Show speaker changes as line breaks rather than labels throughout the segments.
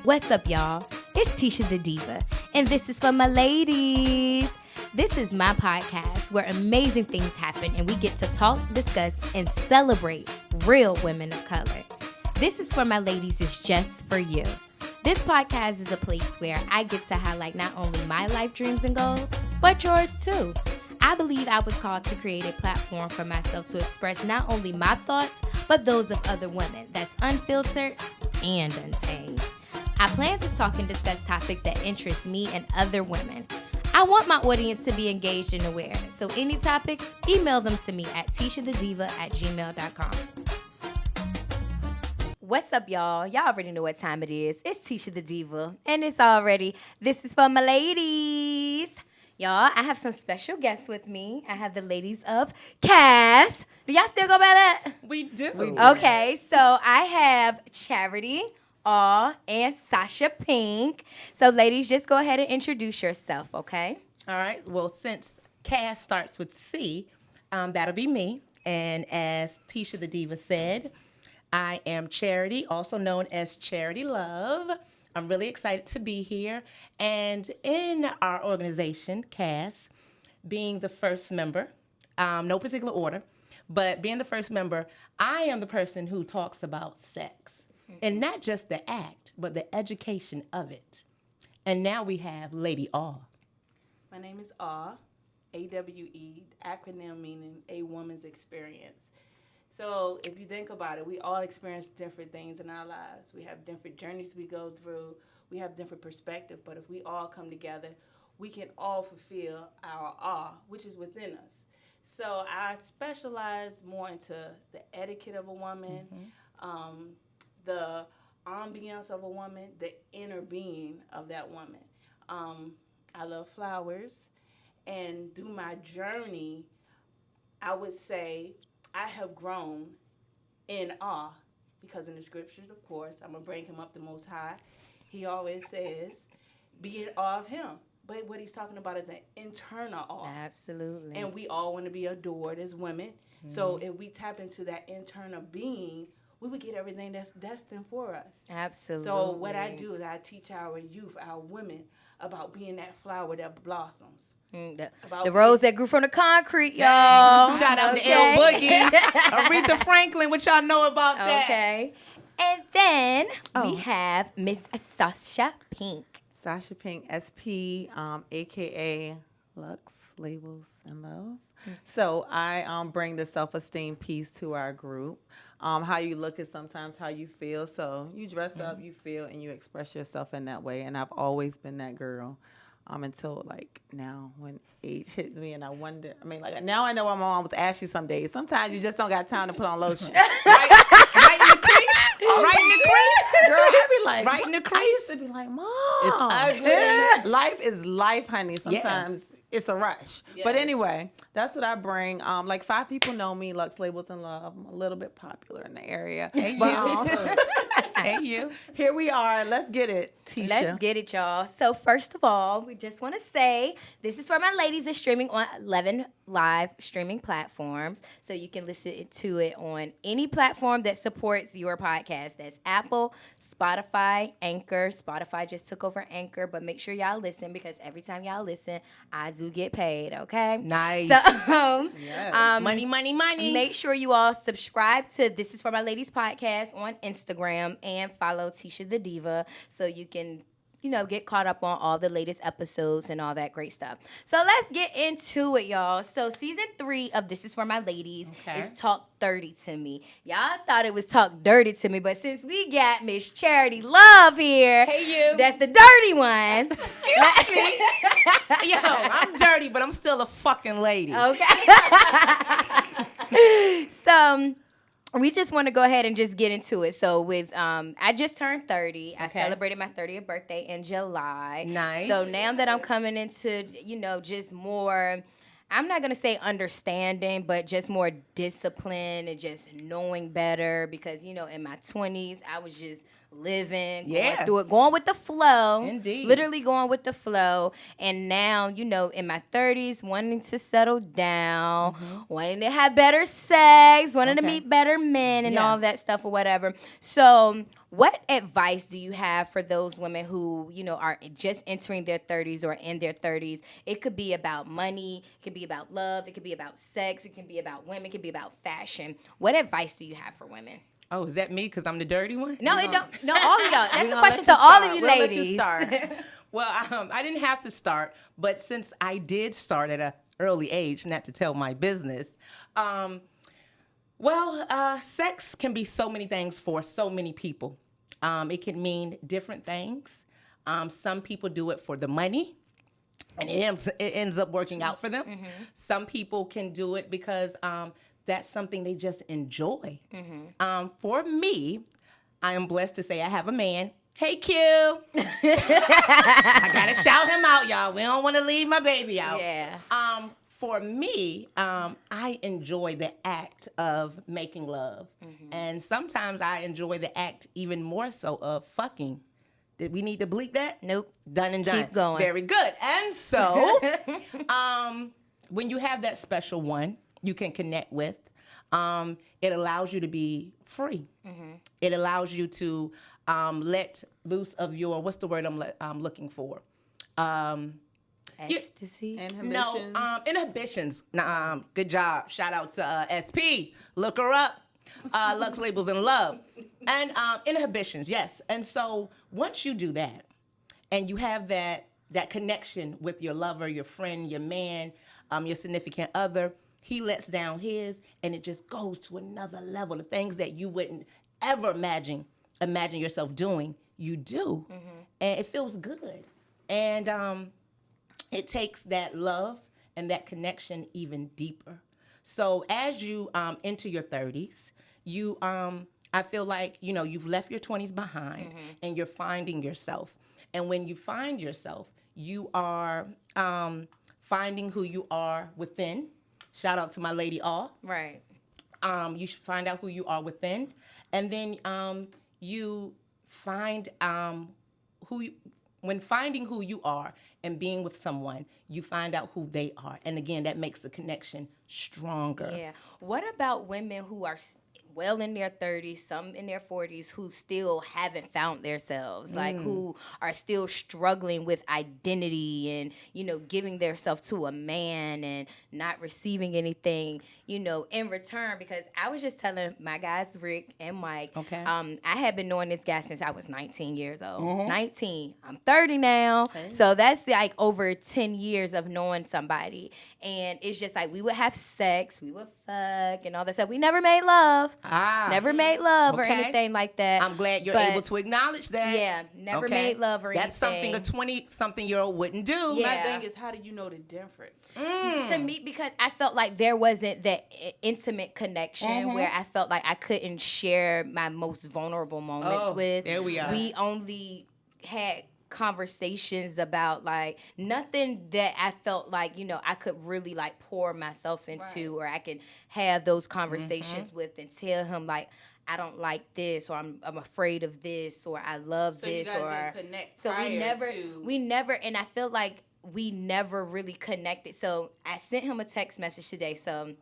What's up, y'all? It's Tisha the Diva, and this is for my ladies. This is my podcast where amazing things happen and we get to talk, discuss, and celebrate real women of color. This is for my ladies is just for you. This podcast is a place where I get to highlight not only my life dreams and goals, but yours too. I believe I was called to create a platform for myself to express not only my thoughts, but those of other women that's unfiltered and untamed. I plan to talk and discuss topics that interest me and other women. I want my audience to be engaged and aware, so any topics, email them to me at tishadediva@gmail.com. What's up, y'all? Y'all already know what time it is. It's Tisha the Diva, and it's already, this is for my ladies. Y'all, I have some special guests with me. I have the ladies of CAS. Do y'all still go by that?
We do.
Okay, so I have Charity, Awe, and Sasha Pink. So, ladies, just go ahead and introduce yourself, okay?
All right. Well, since CAS starts with C, that'll be me. And as Tisha the Diva said, I am Charity, also known as Charity Love. I'm really excited to be here. And in our organization, CAS, being the first member, no particular order, but being the first member, I am the person who talks about sex. And not just the act, but the education of it. And now we have Lady Awe.
My name is Awe, AWE, acronym meaning a woman's experience. So if you think about it, we all experience different things in our lives. We have different journeys we go through. We have different perspectives. But if we all come together, we can all fulfill our awe, which is within us. So I specialize more into the etiquette of a woman, the ambiance of a woman, the inner being of that woman. I love flowers. And through my journey, I would say I have grown in awe because in the scriptures, of course, I'm going to bring him up the Most High. He always says, be in awe of him. But what he's talking about is an internal awe.
Absolutely.
And we all want to be adored as women. Mm-hmm. So if we tap into that internal being, we would get everything that's destined for us.
Absolutely.
So what I do is I teach our youth, our women, about being that flower that blossoms.
The rose that grew from the concrete, y'all.
Shout out to L Boogie, Aretha Franklin. What y'all know about that?
Okay. And then we have Miss Sasha Pink.
Sasha Pink, SP, a.k.a. Lux, Labels, and Love. Mm-hmm. So I bring the self-esteem piece to our group. How you look is sometimes how you feel. So you dress up, you feel, and you express yourself in that way. And I've always been that girl. Until like now when age hits me and I wonder, now I know why my mom was ashy some days. Sometimes you just don't got time to put on lotion.
right in the crease. Right in the crease.
Girl, I be like,
right in the crease.
I used to be like, Mom.
It's ugly.
Life is life, honey. Sometimes it's a rush.
Yes.
But anyway, that's what I bring. Like 5 people know me, Lux, Labels, and Love. I'm a little bit popular in the area.
Hey,
but,
hey, you.
Here we are. Let's get it, Tisha.
Let's get it, y'all. So first of all, we just want to say this is for my ladies that's streaming on 11 live streaming platforms. So you can listen to it on any platform that supports your podcast. That's Apple, Spotify, Anchor. Spotify just took over Anchor, but make sure y'all listen because every time y'all listen, I do get paid, okay?
Nice.
So,
yes.
Money.
Make sure you all subscribe to This Is For My Ladies podcast on Instagram and follow Tisha the Diva so you can, get caught up on all the latest episodes and all that great stuff. So let's get into it, y'all. So season 3 of This Is For My Ladies is Talk 30 to Me. Y'all thought it was Talk Dirty to Me, but since we got Miss Charity Love here,
hey you,
that's the dirty one.
Excuse me. Yo, I'm dirty, but I'm still a fucking lady.
Okay. So we just want to go ahead and just get into it. So with I just turned 30. Okay. I celebrated my 30th birthday in July.
Nice.
So now that I'm coming into, just more, I'm not going to say understanding, but just more discipline and just knowing better because, in my 20s, I was just living,
Yeah.
going through it, going with the flow.
Indeed.
Literally going with the flow. And now, in my 30s, wanting to settle down, wanting to have better sex, wanting to
Okay.
meet better men and
Yeah.
all that stuff or whatever. So what advice do you have for those women who, are just entering their 30s or in their 30s? It could be about money. It could be about love. It could be about sex. It can be about women. It could be about fashion. What advice do you have for women?
Oh, is that me? Because I'm the dirty one?
No, it don't. No, all of y'all. That's
We
the
gonna
question
let
to
you
all
start.
of you
We'll let
ladies.
you start.
Well, I didn't have to start, but since I did start at an early age, not to tell my business, sex can be so many things for so many people. It can mean different things. Some people do it for the money, and it ends up working out for them. Some people can do it because that's something they just enjoy. For me, I am blessed to say I have a man. Hey, Q. I gotta shout him out, y'all. We don't want to leave my baby out.
Yeah.
For me, I enjoy the act of making love. And sometimes I enjoy the act even more so of fucking. Did we need to bleep that?
Nope.
Done and done.
Keep going.
Very good. And so, when you have that special one you can connect with, it allows you to be free. It allows you to let loose of your, what's the word I'm looking for?
Ecstasy.
Inhibitions.
No, inhibitions. Good job. Shout out to SP. Look her up. Lux Labels and Love. And inhibitions, yes. And so once you do that, and you have that connection with your lover, your friend, your man, your significant other, he lets down his, and it just goes to another level. The things that you wouldn't ever imagine yourself doing, you do. And it feels good. And it takes that love and that connection even deeper. So as you enter your 30s, you I feel like, you've left your 20s behind and you're finding yourself. And when you find yourself, you are finding who you are within. Shout out to my lady Awe.
Right.
You should find out who you are within. And then you find when finding who you are and being with someone, you find out who they are. And again, that makes the connection stronger.
Yeah. What about women who are well in their 30s, some in their 40s, who still haven't found themselves, like who are still struggling with identity and, giving themselves to a man and not receiving anything, in return? Because I was just telling my guys, Rick and Mike,
Okay.
I had been knowing this guy since I was 19 years old. 19. I'm 30 now. Okay. So that's like over 10 years of knowing somebody. And it's just like we would have sex, we would fuck and all that stuff. We never made love. Never made love or anything like that.
I'm glad you're able to acknowledge that.
Yeah, never made love or
That's
anything.
That's something a 20-something-year-old wouldn't do.
Yeah.
My thing is, how do you know the difference?
To me, because I felt like there wasn't that intimate connection where I felt like I couldn't share my most vulnerable moments with.
There we are.
We only had conversations about like nothing that I felt like, I could really like pour myself into, or I could have those conversations with and tell him like, I don't like this, or I'm afraid of this, or I love this,
you guys
or
didn't connect
so
prior
we never, and I feel like we never really connected. So I sent him a text message today. So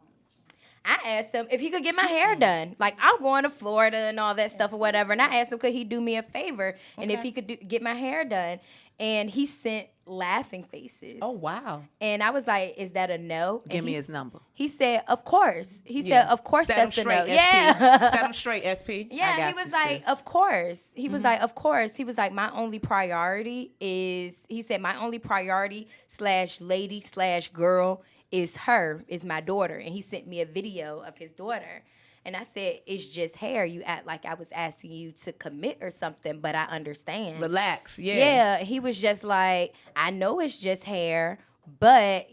I asked him if he could get my hair done. Like, I'm going to Florida and all that stuff or whatever. And I asked him, could he do me a favor? And if he could get my hair done. And he sent laughing faces.
Oh, wow.
And I was like, is that a no?
Give
and
me his number.
He said, of course. He said, of course
Set 'em
that's a
straight,
no.
SP.
Yeah.
Set 'em straight, SP.
Yeah,
I got
he was
you,
like,
sis.
of course. He was like, of course. He was like, my only priority is, he said, my only priority /lady/girl is my daughter. And he sent me a video of his daughter. And I said, it's just hair. You act like I was asking you to commit or something, but I understand.
Relax, yeah.
Yeah, he was just like, I know it's just hair, but,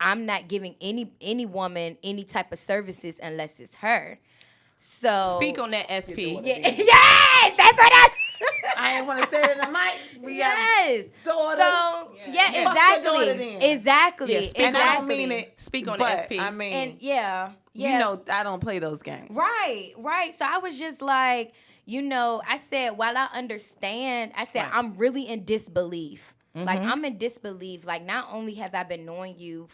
I'm not giving any woman any type of services unless it's her. So
Speak on that, SP.
Yes, that's what
I ain't want to say it in the mic. We
yes.
daughter.
So
Yeah. Fuck your daughter then.
Exactly.
Yeah,
And I don't
Exactly.
mean it.
Speak on
but,
the SP.
I mean,
And yeah.
you
Yes.
know, I don't play those games.
Right. So I was just like, I said, while I understand, I said, I'm really in disbelief. Like, I'm in disbelief. Like, not only have I been knowing you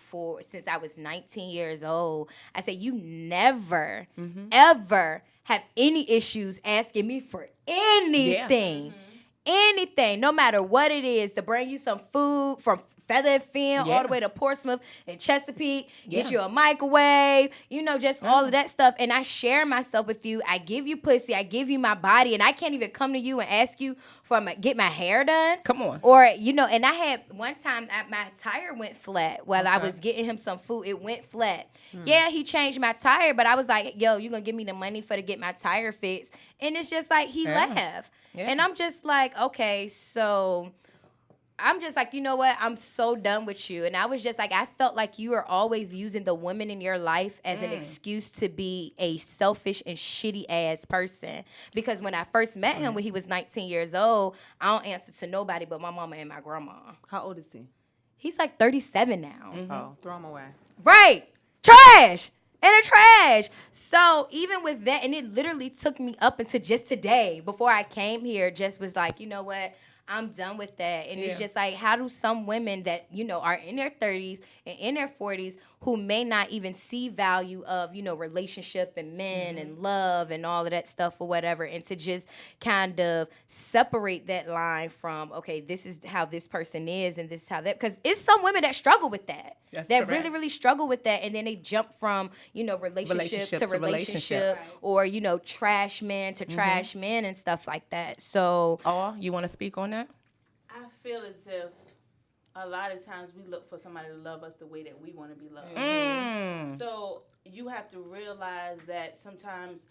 since I was 19 years old, I said, you never, ever have any issues asking me for anything.
Yeah.
Anything, no matter what it is, to bring you some food from Feather and Fin all the way to Portsmouth and Chesapeake, get you a microwave, just all of that stuff. And I share myself with you. I give you pussy. I give you my body. And I can't even come to you and ask you get my hair done.
Come on.
Or, and I had one time my tire went flat while I was getting him some food. It went flat. Yeah, he changed my tire, but I was like, yo, you going to give me the money to get my tire fixed? And it's just like he laughed. Yeah. And I'm just like, okay, so I'm just like, you know what? I'm so done with you. And I was just like, I felt like you were always using the women in your life as an excuse to be a selfish and shitty ass person. Because when I first met him when he was 19 years old, I don't answer to nobody but my mama and my grandma.
How old is he?
He's like 37 now.
Oh, throw him away.
Right. Trash. In the trash. So even with that, and it literally took me up until just today before I came here, just was like, you know what? I'm done with that. And it's just like, how do some women that, are in their 30s and in their 40s who may not even see value of, relationship and men and love and all of that stuff or whatever, and to just kind of separate that line from, okay, this is how this person is and this is how that, because it's some women that struggle with that.
That's
that
correct.
really, really struggle with that, and then they jump from, relationship to relationship. Or, trash men to trash men and stuff like that. So,
You want to speak on that?
I feel as if a lot of times we look for somebody to love us the way that we want to be loved. So you have to realize that sometimes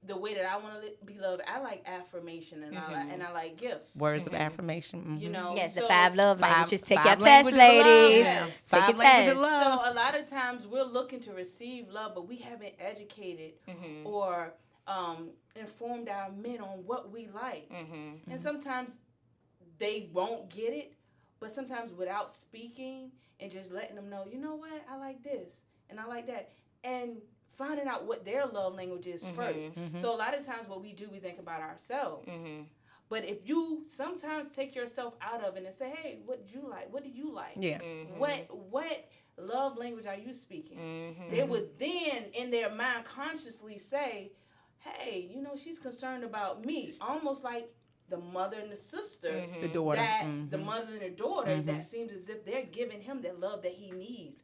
the way that I want to be loved, I like affirmation and I like gifts.
Words of affirmation.
yes,
so
the 5 love languages. Take your
five
test,
languages of love.
ladies.
Yeah.
Take
5
your
languages
test.
of love.
So a lot of times we're looking to receive love, but we haven't educated or informed our men on what we like. And sometimes they won't get it, but sometimes without speaking and just letting them know, you know what, I like this and I like that, and finding out what their love language is first. So a lot of times what we do, we think about ourselves. But if you sometimes take yourself out of it and say, hey, what do you like? What do you like?
Yeah.
What love language are you speaking? They would then, in their mind, consciously say, hey, she's concerned about me. Almost like the mother and the sister,
The daughter.
the mother and the daughter, that seems as if they're giving him the love that he needs,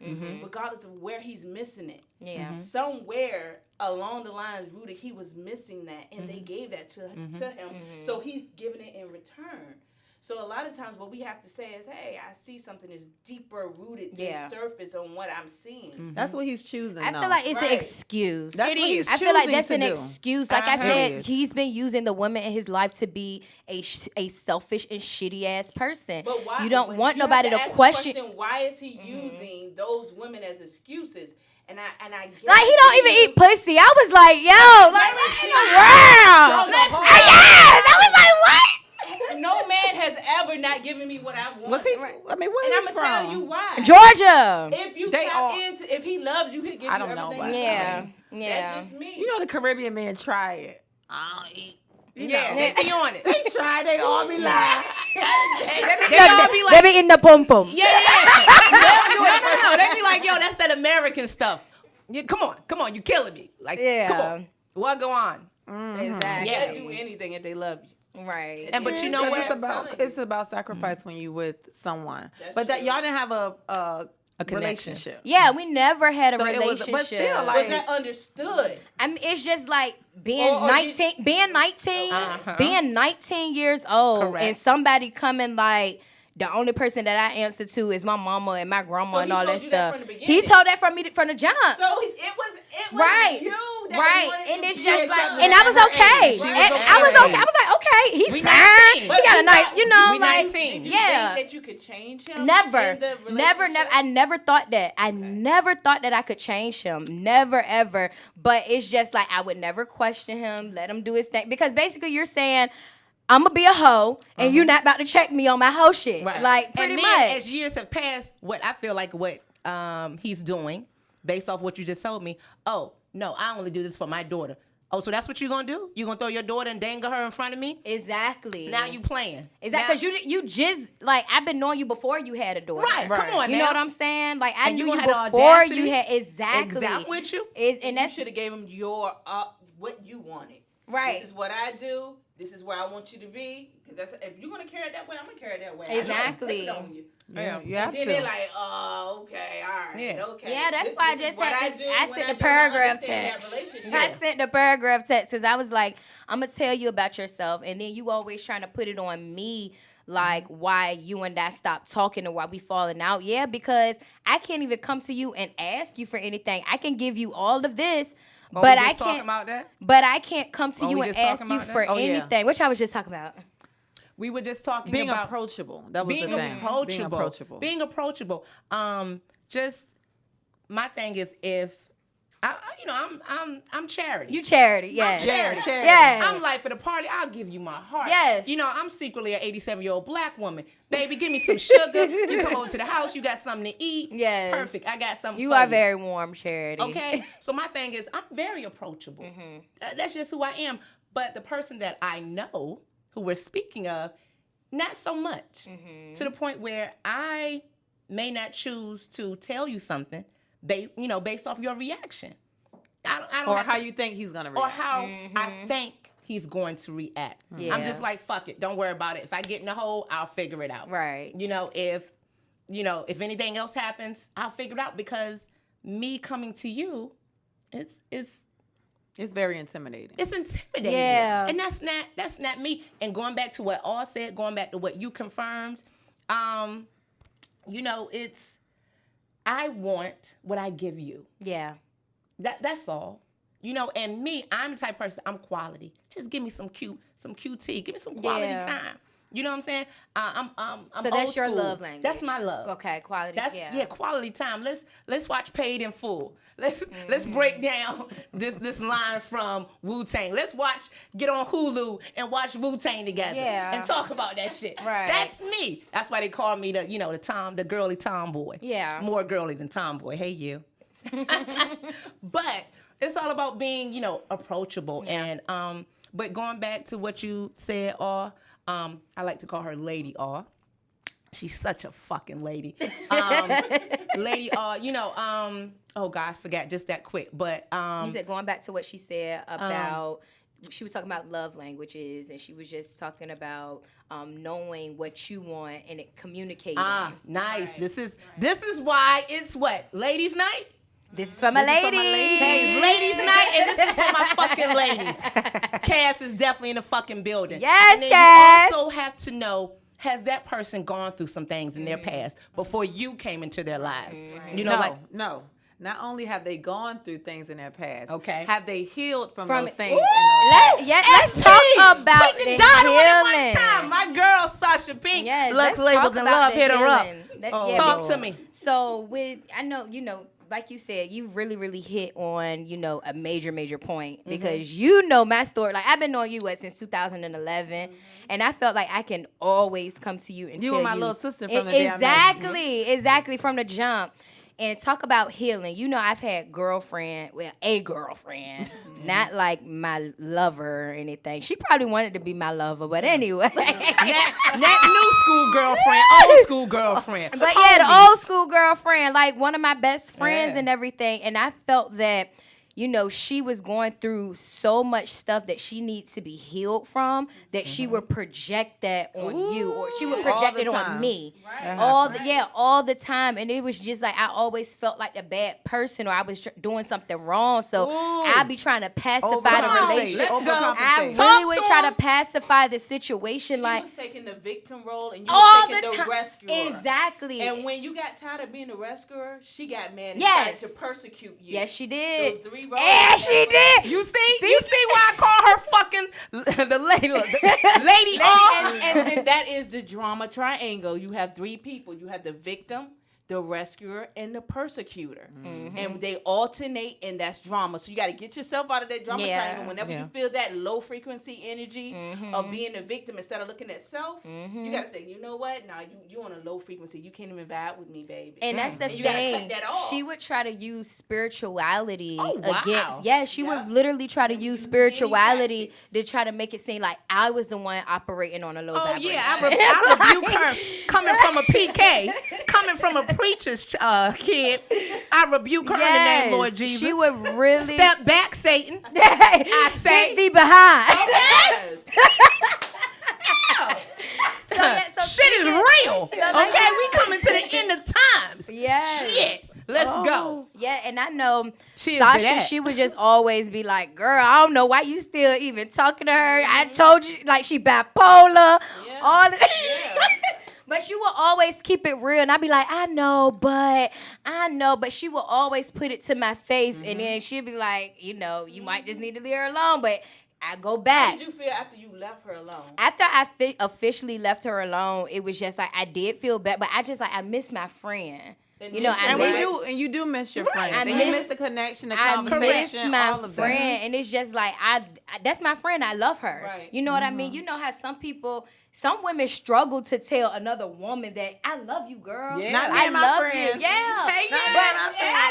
regardless of where he's missing it.
Yeah.
Somewhere along the lines rooted, he was missing that, and they gave that to him. So he's giving it in return. So a lot of times what we have to say is, hey, I see something that's deeper rooted than surface on what I'm seeing.
That's what he's choosing.
I feel like it's an excuse.
That's what he's
I feel like
choosing
that's
to
an
do.
excuse. Like I
It
said,
is.
he's been using the woman in his life to be a selfish and shitty ass person.
But why?
You don't
but
want
you have
nobody
to
to
ask the
question.
why is he using those women as excuses? And I
Like, he don't even eat pussy. I was like, yo, like, what in the world? Yes, I was like, what?
No man has ever not given me what I want.
What's he? I mean, where
And I'm
is
gonna
from?
tell you why.
Georgia.
If you
They
tap
all-
into, if he loves you, he'll give
I
you
don't know
everything.
about
you
Yeah,
want.
yeah.
That's just me.
You know the Caribbean men try it. I don't eat. You
Yeah,
know.
they be on it.
They try. They all be like.
They be in the pum pum.
No. They be like, yo, that's that American stuff. Come on, you killing me. Like, come on, what go on?
Exactly.
They'll do anything if they love you.
Right.
And but you know what?
It's about sacrifice when you with someone.
That's
But that
true.
y'all didn't have a
connection.
relationship.
Yeah, we never had a
So it was-
relationship.
but still,
Was
like-
that understood?
I mean, it's just like being
Or
19, being 19 years old,
Correct.
and somebody coming like, the only person that I answer to is my mama and my grandma
So
and
he
all
told
that
you that
stuff.
from the
He
beginning.
told that from me from the jump.
So it was
Right,
you that
right,
wanted
and
to
it's
be
just
with
like,
somebody
and I was
at her
okay.
age.
She was
And
okay.
I was okay. I was like, okay, he's
We
fine.
19.
He
But
got a
you
nice,
know-
you know,
we
like,
19.
Did you
yeah.
think that you could change him?
Never,
in the
never.
relationship?
I never thought that. I never thought that I could change him. Never, ever. But it's just like I would never question him, let him do his thing. Because basically you're saying, I'm going to be a hoe, and you're not about to check me on my hoe shit.
Right.
Like, pretty
and
much.
then, as years have passed, what I feel like what he's doing, based off what you just told me, oh, no, I only do this for my daughter. Oh, so that's what you're gonna do? You gonna throw your daughter and dangle her in front of me?
Exactly.
Now you playing.
Exactly, because you just, like, I've been knowing you before you had a daughter.
Right. Come on
You
now.
know what I'm saying? Like, I
And
knew
you
you
gonna have the
before
audacity?
you had, exactly.
Exactly with you.
And
You
that's,
should have gave him your what you wanted.
Right.
This is what I do. This is where I want you to be. Because that's if you're gonna carry it that way, I'm gonna carry it that way.
Exactly.
I know I'm flipping on you.
Yeah, you
And
have
then
to.
they're like, oh, okay, all right,
Yeah.
okay.
yeah, that's why I
This is
just
what
had this.
do
I
when
sent the
don't
paragraph
understand that
text.
relationship.
I sent the paragraph text because I was like, I'm gonna tell you about yourself, and then you always trying to put it on me, like why you and I stopped talking or why we falling out. Yeah, because I can't even come to you and ask you for anything. I can give you all of this.
Oh,
But
we
I
just talking
can't.
about that?
But I can't come to
Oh,
you
we
and
just
ask
talking
you
about
for
that?
Oh, yeah.
anything. Which I was just talking about.
We were just talking
Being
about
approachable. That was
being
the thing.
approachable.
Being approachable.
Being approachable. Just my thing is if I'm charity.
You charity, yes.
Charity.
Yes.
I'm life of the party. I'll give you my heart.
Yes.
You know, I'm secretly an 87-year-old black woman. Baby, give me some sugar. You come over to the house. You got something to eat.
Yes.
Perfect. I got something
You
for
are
you.
very warm, Charity.
Okay? So my thing is I'm very approachable. That's just who I am. But the person that I know, who we're speaking of, not so much. To the point where I may not choose to tell you something based off your reaction. I don't
Or
have
how
to-
you think he's going to
or
react.
how I think he's going to react.
Yeah.
I'm just like, fuck it. Don't worry about it. If I get in the hole, I'll figure it out.
Right.
If anything else happens, I'll figure it out because me coming to you, it's
very intimidating.
it's intimidating.
Yeah.
And that's not me. And going back to what Awe said, going back to what you confirmed, it's I want what I give you.
Yeah.
That's all. And me, I'm the type of person, I'm quality. Just give me some QT. Give me some quality
Yeah.
time. You know what I'm saying? I'm
So that's
old
your
school.
love language.
That's my love.
Okay, quality.
That's
yeah.
quality time. Let's watch Paid in Full. Let's break down this line from Wu-Tang. Let's get on Hulu and watch Wu-Tang together and talk about that shit.
Right.
That's me. That's why they call me the girly tomboy.
Yeah.
More girly than tomboy. Hey you. But it's all about being, approachable.
Yeah.
And but going back to what you said, Awe, I like to call her Lady Awe. She's such a fucking lady. Lady Awe, oh God, I forgot just that quick. But
You said going back to what she said about she was talking about love languages, and she was just talking about knowing what you want and it communicating.
Nice.
Right.
This is why it's what? Ladies' night?
This is for my
This is for
ladies.
my ladies.
Hey, it's ladies' night, and this is for my fucking ladies. Cass is definitely in the fucking building.
Yes,
and then
Cass.
you also have to know, has that person gone through some things in their past before you came into their lives?
No. Not only have they gone through things in their past,
Okay.
have they healed from
From
those
it.
things in those past.
Let's talk about
Put the
the
daughter on it
healing.
one time. My girl, Sasha Pink,
Yes,
Lux
let's
Labels
talk
and
about
Love,
the
hit her up.
healing.
Talk
because-
to me.
So I know, like you said, you really, really hit on, a major point because my story. Like I've been knowing you since 2011, and I felt like I can always come to you and
You
tell
were my
you
little sister from the day I met you.
exactly from the jump. And talk about healing. I've had a girlfriend, not like my lover or anything. She probably wanted to be my lover, but anyway.
That new school girlfriend, old school girlfriend.
But yeah, the old school girlfriend, like one of my best friends
Yeah.
and everything. And I felt that, she was going through so much stuff that she needs to be healed from, that she would project that on you, or she would
All
project
the
it on
time.
me.
Right.
All the time. And it was just like I always felt like a bad person, or I was doing something wrong. So I'd be trying to pacify the
Overcompensate.
relationship.
Let's go.
I really
Talk
would
to
try
him.
to pacify the situation,
She
like
was taking the victim role, and you
all
were
the
taking the
time.
rescuer.
Exactly.
And when you got tired of being the rescuer, she got mad and
Yes.
tried to persecute you.
Yes, she did.
Those 3 roles.
Yeah, she did.
You see why I call her fucking the lady Awe?
And that is the drama triangle. You have 3 people. You have the victim, the rescuer and the persecutor. And they alternate, and that's drama. So you got to get yourself out of that drama triangle. Whenever you feel that low frequency energy of being a victim, instead of looking at self, you got to say, you know what? Now you on a low frequency. You can't even vibe with me, baby.
And that's the
and you gotta
thing.
cut that off.
She would try to use spirituality
Oh, wow.
against. Yeah, she would literally try to use spirituality
tactics.
to try to make it seem like I was the one operating on a low vibration.
Yeah, I rebuke her coming from a PK, coming from a preacher's kid. I rebuke her in the name, Lord Jesus.
She would really
Step back, Satan. I say.
Get thee behind.
Yes.
Shit is real. Okay, we coming to the end of times.
Yes.
Shit. Let's go.
Yeah, and I know
She is
Sasha,
that.
she would just always be like, girl, I don't know why you still even talking to her. I told you, like, she bipolar.
Yeah.
All that.
Yeah.
But she will always keep it real. And I'd be like, I know. But she will always put it to my face. And then she'll be like, you know, you might just need to leave her alone. But I go back.
How did you feel after you left her alone?
After I officially left her alone, it was just like, I did feel bad. But I miss my friend. You know, I
And
miss.
you do miss your friends.
I
And you
miss-
miss the connection, the
I
conversation,
miss my
all of that.
friend, and it's just like that's my friend. I love her.
Right.
You know what I mean? You know how some women struggle to tell another woman that I love you, girl.
Yeah.
Not me
I
and my
love
friends.
you. Yeah.
Hey,
Not
yeah.
me and my friends.
I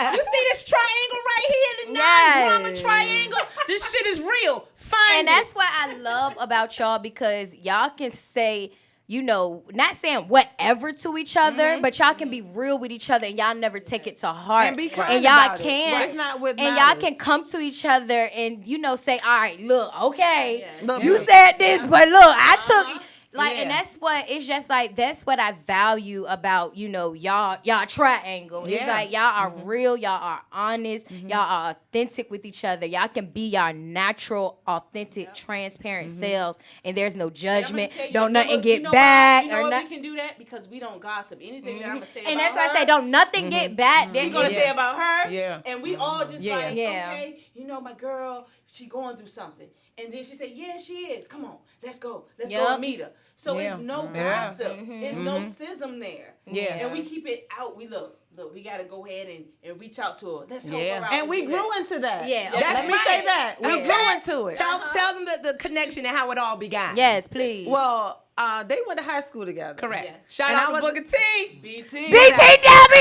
love you. You see this triangle right here, the non-drama
Yes.
triangle? This shit is real. Find
And that's what I love about y'all, because y'all can say, you know, not saying whatever to each other, but y'all can be real with each other, and y'all never take it to heart.
And be kind
and y'all
about it.
can,
It's not with
and y'all
malice.
can come to each other and, you know, say, all right, look, okay,
Yeah.
Look,
you
look.
said this, but look, I took. Like,
Yeah.
and that's what, it's just like, that's what I value about, you know, y'all triangle. It's
Yeah.
like, y'all are real, y'all are honest, y'all are authentic with each other. Y'all can be y'all natural, authentic, transparent selves, and there's no
And I'm
judgment.
gonna tell you,
Don't nothing
you
get
know
back
why, you know
or
why
nothing.
we can do that? Because we don't gossip. Anything that I'm gonna say
And
about
that's why I
her,
say, don't nothing get back.
we're gonna say about her.
Yeah.
And we all just
Yeah.
like,
Yeah.
okay, you know, my girl, she going through something. And then she said, yeah, she is. Come on, let's go. Let's go
Yup.
and meet her. So
Yeah.
it's no
Yeah.
gossip. It's no schism there.
Yeah.
And we keep it out. We look, we gotta go ahead and reach out to her. Let's help
Yeah.
her out.
And we
do
grew
that.
into that.
Yeah.
Let me
right.
say that. We
Yeah.
grew into it.
Tell them the connection and how it all began.
Yes, please.
Well, they went to high school together.
Correct.
Yeah.
Shout
And
out
I
to
was-
Booker T.
BT.
BTW!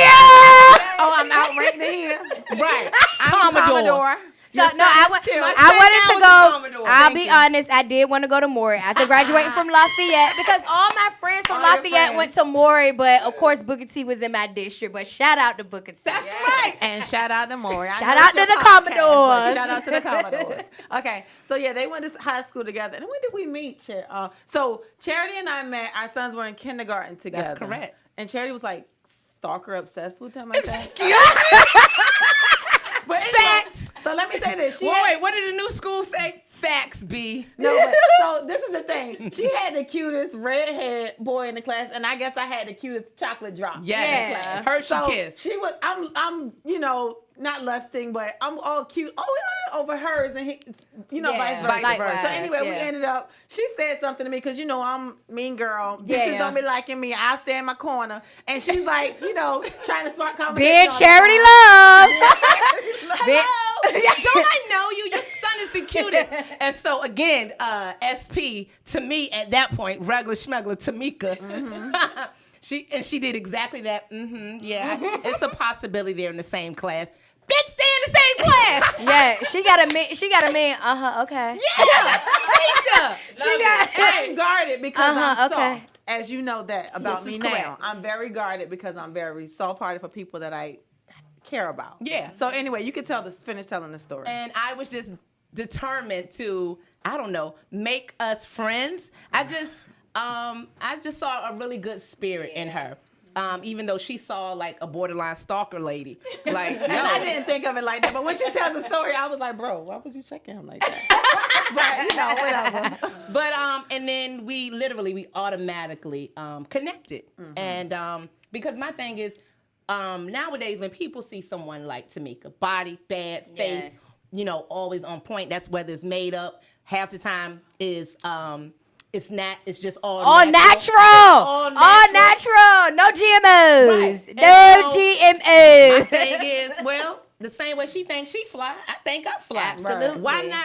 Oh, I'm outranked here.
Right.
I'm Commodore.
So no, I wanted to go. I'll be honest. I did want to go to Maury after graduating from Lafayette, because all my friends from
All your
Lafayette
friends.
went to Maury, but of course Booker T was in my district. But shout out to Booker T.
That's right.
And shout out to Maury.
Shout out to the Commodores.
Shout out to the Commodores. Okay, so yeah, they went to high school together. And when did we meet? So Charity and I met. Our sons were in kindergarten together.
correct.
And Charity was like stalker obsessed with him. Like that.
Excuse me.
But
Facts.
so let me say this. She
Wait,
had-
wait, what did the new school say? Facts, B.
No, but so this is the thing. She had the cutest redhead boy in the class, and I guess I had the cutest chocolate drop.
Yes.
In the class.
Hershey
So
kiss.
She was. I'm. You know, not lusting, but I'm all cute. Oh, yeah, over hers, and he, you know,
Yeah,
vice versa.
likewise,
So anyway, we
yeah.
ended up. She said something to me because you know I'm mean girl.
Yeah.
Bitches don't be liking me. I stay in my corner, and she's like, you know, trying to spark conversation.
Being
all the
charity
time.
love.
Don't I know you? Your son is the cutest. And so again, SP to me at that point, regular schmegler Tamika. She did exactly that. Yeah, it's a possibility they're in the same class. Bitch, they in the same class.
Yeah, she got a man. Okay.
Yeah, Tisha.
I'm guarded because I'm
okay.
soft. As you know that about
This
me
is
now.
correct.
I'm very guarded because I'm very soft-hearted for people that I care about.
Yeah.
So anyway, you can finish telling the story.
And I was just determined to, I don't know, make us friends. I just saw a really good spirit in her. Even though she saw like a borderline stalker lady. Like,
And I didn't think of it like that. But when she tells the story, I was like, bro, why was you checking him like that? But, you know, whatever.
But and then we automatically connected. And because my thing is, nowadays when people see someone like Tamika, body, bad, face,
Yes.
you know, always on point, that's whether it's made up, half the time is It's just all
natural.
All
natural. No GMOs.
Right.
No
So,
GMOs.
my thing is, well, the same way she thinks she fly, I think I fly.
Absolutely.
Why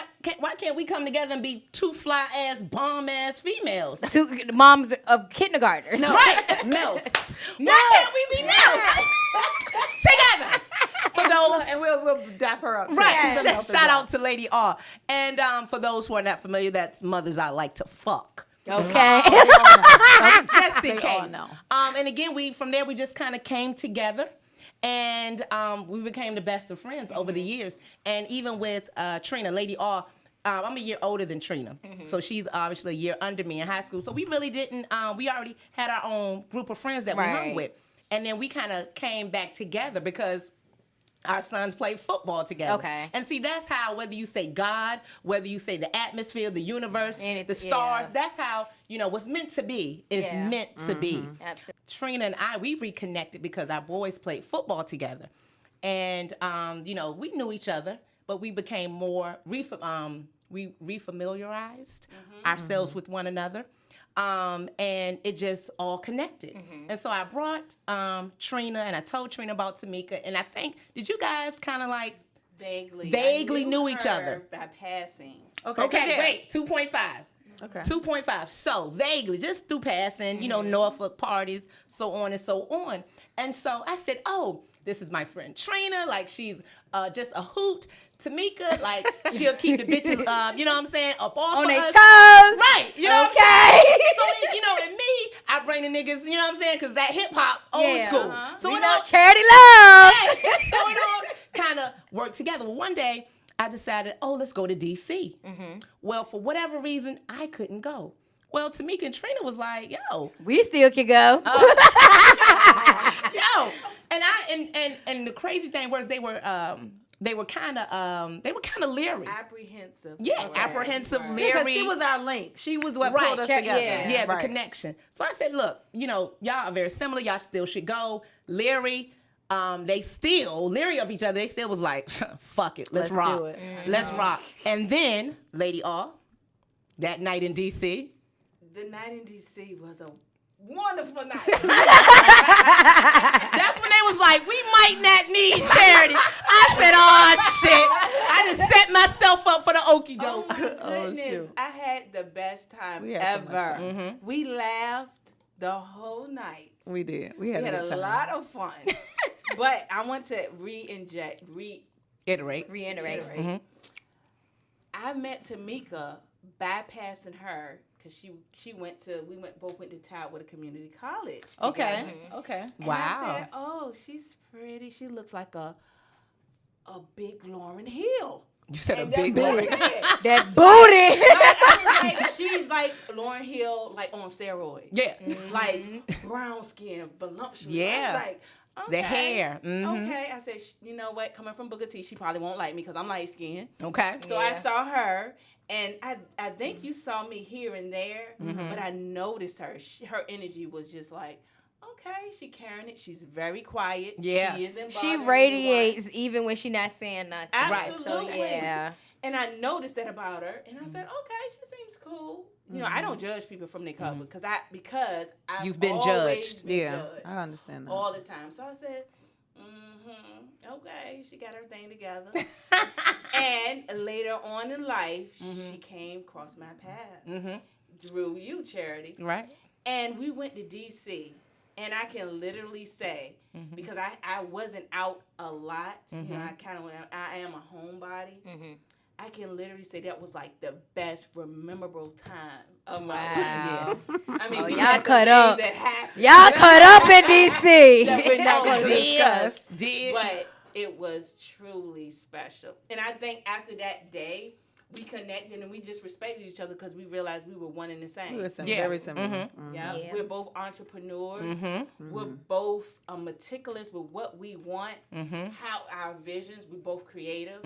can't we come together and be two fly ass, bomb ass females?
Two moms of kindergartners.
No. Right. MILFs.
No.
Why can't we be MILFs? Together. For those,
And we'll dap her up.
right.
She's a MILF as
Shout
well.
out to Lady Awe. And for those who are not familiar, that's mothers I like to fuck.
Okay.
Just in
They
case.
all know.
And again, from there we just kind of came together. And we became the best of friends over the years. And even with Trina, Lady Awe, I'm a year older than Trina. So she's obviously a year under me in high school. So we really didn't, we already had our own group of friends that we hung with. And then we kind of came back together because our sons played football together.
Okay.
And see, that's how, whether you say God, whether you say the atmosphere, the universe, the stars, that's how, what's meant to be is meant to be.
Absolutely.
Trina and I, we reconnected because our boys played football together. And, we knew each other, but we became more, we refamiliarized ourselves with one another. And it just all connected. And so I brought Trina, and I told Trina about Tamika, and I think, did you guys kind of like vaguely knew each other
by passing?
Okay, wait, 2.5.
Okay.
2.5. So vaguely, just through passing, Norfolk parties, so on and so on. And so I said, oh, this is my friend Trina. Like, she's just a hoot. Tamika, like, she'll keep the bitches, you know what I'm saying, up off
On
of
their
us.
toes.
Right. You know what I'm saying? So, and me, I bring the niggas, you know what I'm saying, because that hip-hop, old school. So
we
it
know
all,
charity love.
so it all kind of worked together. Well, one day, I decided, let's go to D.C. Well, for whatever reason, I couldn't go. Well, Tamika and Trina was like, yo.
We still can go.
Yo. And the crazy thing was they were kind of leery.
Apprehensive.
Yeah, apprehensive,
Right.
leery.
Because she was our link. She was what pulled us together.
Yeah, the connection. So I said, look, y'all are very similar. Y'all still should go. Leery. They still leery of each other. They still was like, fuck it, let's rock.
do it.
Let's rock. And then, Lady Awe, that night in D.C.
The night in D.C. was a wonderful night.
That's when they was like, we might not need charity. I said, oh, shit. I just set myself up for the okie doke.
Oh, goodness.
shoot.
I had the best time
We had so much
ever.
fun.
We laughed the whole night.
We did. We
We
had,
had
a
a
good time.
lot of fun. But I want to reiterate.
Reiterate.
I met Tamika bypassing her because we both went to Toward Community College.
Okay.
together.
Okay.
And
Wow.
I said, oh, she's pretty. She looks like a big Lauryn Hill.
You said a
And that's
big
what I
boy.
said.
That booty.
I was like, she's like Lauryn Hill, like on steroids.
Yeah.
Like brown skin, voluptuous.
Yeah.
I was like,
The
okay.
hair.
Okay. I said, you know what? Coming from Booker T, she probably won't like me because I'm light skinned.
Okay.
So I saw her, and I think you saw me here and there, but I noticed her. Her energy was just like, okay, she carrying it. She's very quiet.
Yeah.
She isn't
She
bothering
radiates even when she's not saying nothing.
Absolutely.
So, yeah.
And I noticed that about her, and I said, okay, she seems cool. You know, I don't judge people from their cover because I've
You've been
always
judged.
been
Yeah,
judged
I understand that.
all the time. So I said, okay, she got her thing together. And later on in life, she came across my path through you, Charity.
Right.
And we went to D.C. And I can literally say, because I wasn't out a lot, you know, I am a homebody. I can literally say that was like the best memorable time of my life.
Wow.
I mean,
Oh,
we
y'all
had some
cut
things
up.
that happened.
Y'all cut up in D.C.
That we're not going to discuss.
Did.
But it was truly special. And I think after that day, we connected and we just respected each other because we realized we were one and the same.
We were
Yeah.
very similar.
Yeah.
Yeah.
We're both entrepreneurs. We're both meticulous with what we want, how our visions. We're both creative.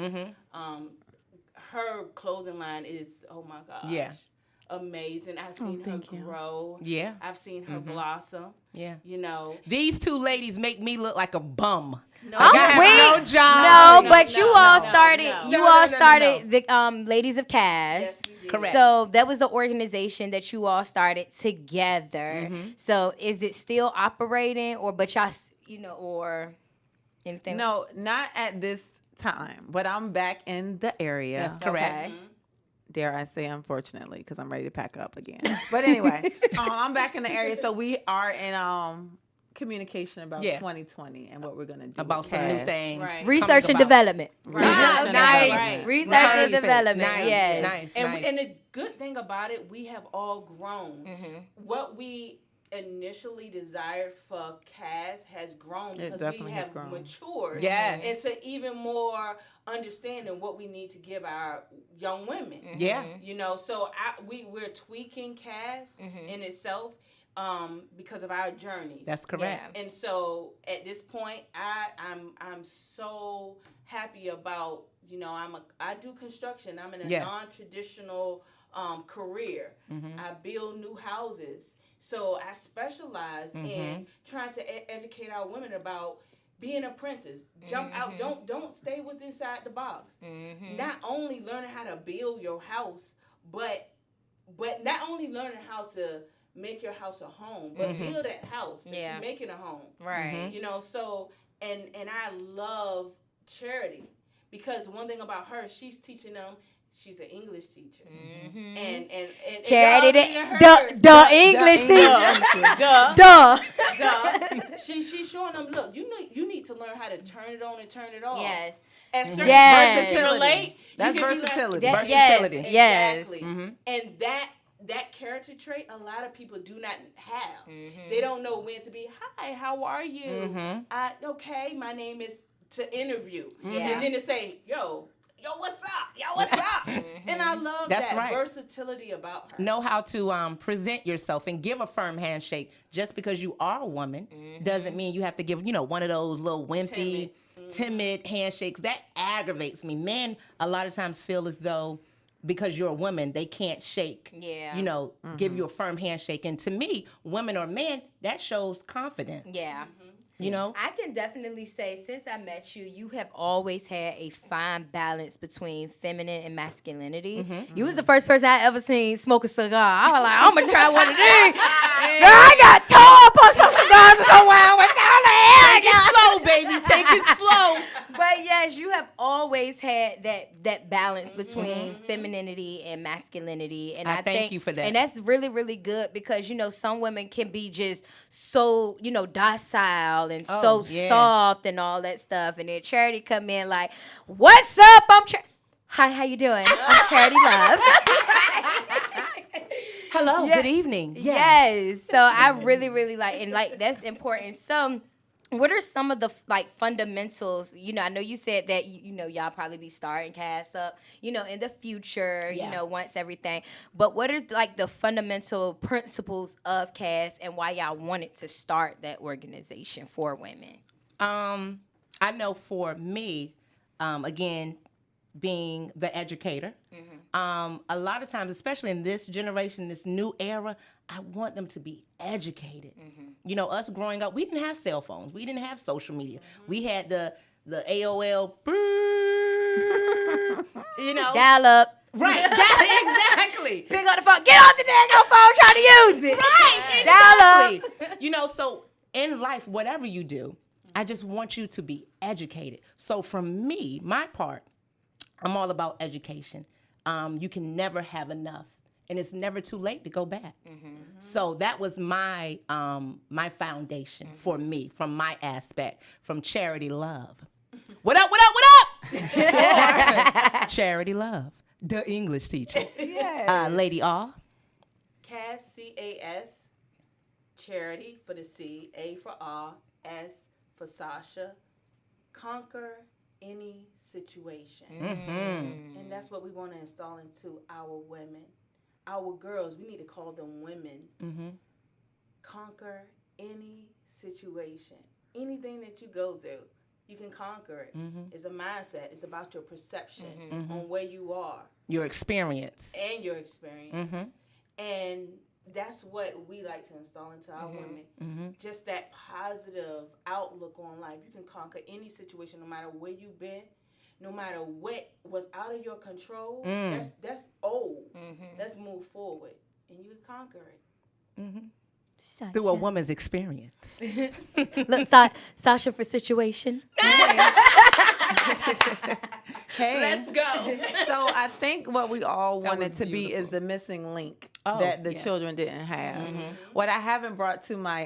Her clothing line is, oh my gosh.
Yeah.
amazing. I've seen her
thank you.
grow.
Yeah.
I've seen her blossom.
Yeah.
You know.
These two ladies make me look like a bum.
No,
Like I have no job.
No, but you all started.
no.
You
No,
all
no, no,
started the Ladies of CAS.
Yes, we did.
Correct.
So that was an organization that you all started together. So is it still operating, or but y'all, or anything?
No, not at this time, but I'm back in the area.
That's correct.
Okay.
Dare I say, unfortunately, because I'm ready to pack up again. But anyway, I'm back in the area, so we are in communication about 2020 and what we're gonna do
About
with
some new
CAS.
things.
Right.
Research and
coming about.
development.
Ah,
and
nice.
development.
Research
Nice.
and development.
Nice.
Yes.
Nice.
And
nice.
and the good thing about it, we have all grown. What we initially desired for CAS has grown because we
definitely has
have
grown.
matured
Yes.
into even more understanding what we need to give our young women.
Yeah.
You know, so we're tweaking CAS in itself because of our journeys.
That's correct.
And so at this point, I'm so happy about, I do construction. I'm in a non-traditional career. I build new houses. So I specialize in trying to educate our women about being apprentice. Jump out. Don't stay with inside the box. Not only learning how to build your house, but not only learning how to make your house a home, but build that house that you make it a home.
Right.
You know, so and I love Charity because one thing about her, she's teaching them. She's an English teacher, and
Charity,
the
the English teacher. Duh.
She's showing them. Look, you need to learn how to turn it on and turn it off.
Yes.
At certain
Yes.
times you relate.
That's
you can be like,
versatility.
Versatility.
Yes.
Exactly. And that character trait, a lot of people do not have. They don't know when to be. Hi, how are you? Okay, my name is to interview, and then to say, yo, what's up? And I love
That's
that
right.
versatility about her.
Know how to present yourself and give a firm handshake. Just because you are a woman doesn't mean you have to give, one of those little wimpy, timid handshakes. That aggravates me. Men a lot of times feel as though because you're a woman, they can't shake, give you a firm handshake. And to me, women or men, that shows confidence.
Yeah.
I
can definitely say, since I met you, you have always had a fine balance between feminine and masculinity. You was the first person I ever seen smoke a cigar. I was like, I'm going to try one of these. Girl, I got tore up on some cigars somewhere. What's all the hell?
Take it slow, baby. Take it slow.
But yes, you have always had that balance between femininity and masculinity. And I
thank you for that.
And that's really, really good because, some women can be just so, docile and so soft and all that stuff. And then Charity come in like, what's up? Hi, how you doing? I'm Charity Love.
Hello, good evening.
Yes. So I really, really like that's important. So what are some of the fundamentals? I know you said that y'all probably be starting CAS up, in the future, once everything. But what are the fundamental principles of CAS and why y'all wanted to start that organization for women?
I know for me, again, being the educator, a lot of times, especially in this generation, this new era, I want them to be educated. Us growing up, we didn't have cell phones. We didn't have social media. We had the AOL,
Dial up.
Right, exactly.
Pick up the phone. Get off the daggone phone, try to use it.
Right,
Dial up.
So in life, whatever you do, I just want you to be educated. So for me, my part, I'm all about education. You can never have enough. And it's never too late to go back. So that was my my foundation for me, from my aspect, from Charity Love. What up, what up, what up? Charity Love, the English teacher.
Yes.
Lady Awe.
CAS, C-A-S, Charity for the C, A for Awe, S for Sasha. Conquer any situation. And that's what we want to install into our women. Our girls, we need to call them women. Conquer any situation. Anything that you go through, you can conquer it. It's a mindset. It's about your perception on where you are.
Your experience.
And your experience. And that's what we like to install into our women. Just that positive outlook on life. You can conquer any situation, no matter where you've been, no matter what was out of your control. That's old. Let's move forward, and you can conquer it.
Through a woman's experience.
Look, Sasha for situation.
Hey.
Let's go.
So I think what we all
That
wanted
was
to be is
beautiful.
the missing link
Oh,
that the
yeah.
children didn't have. What I haven't brought to my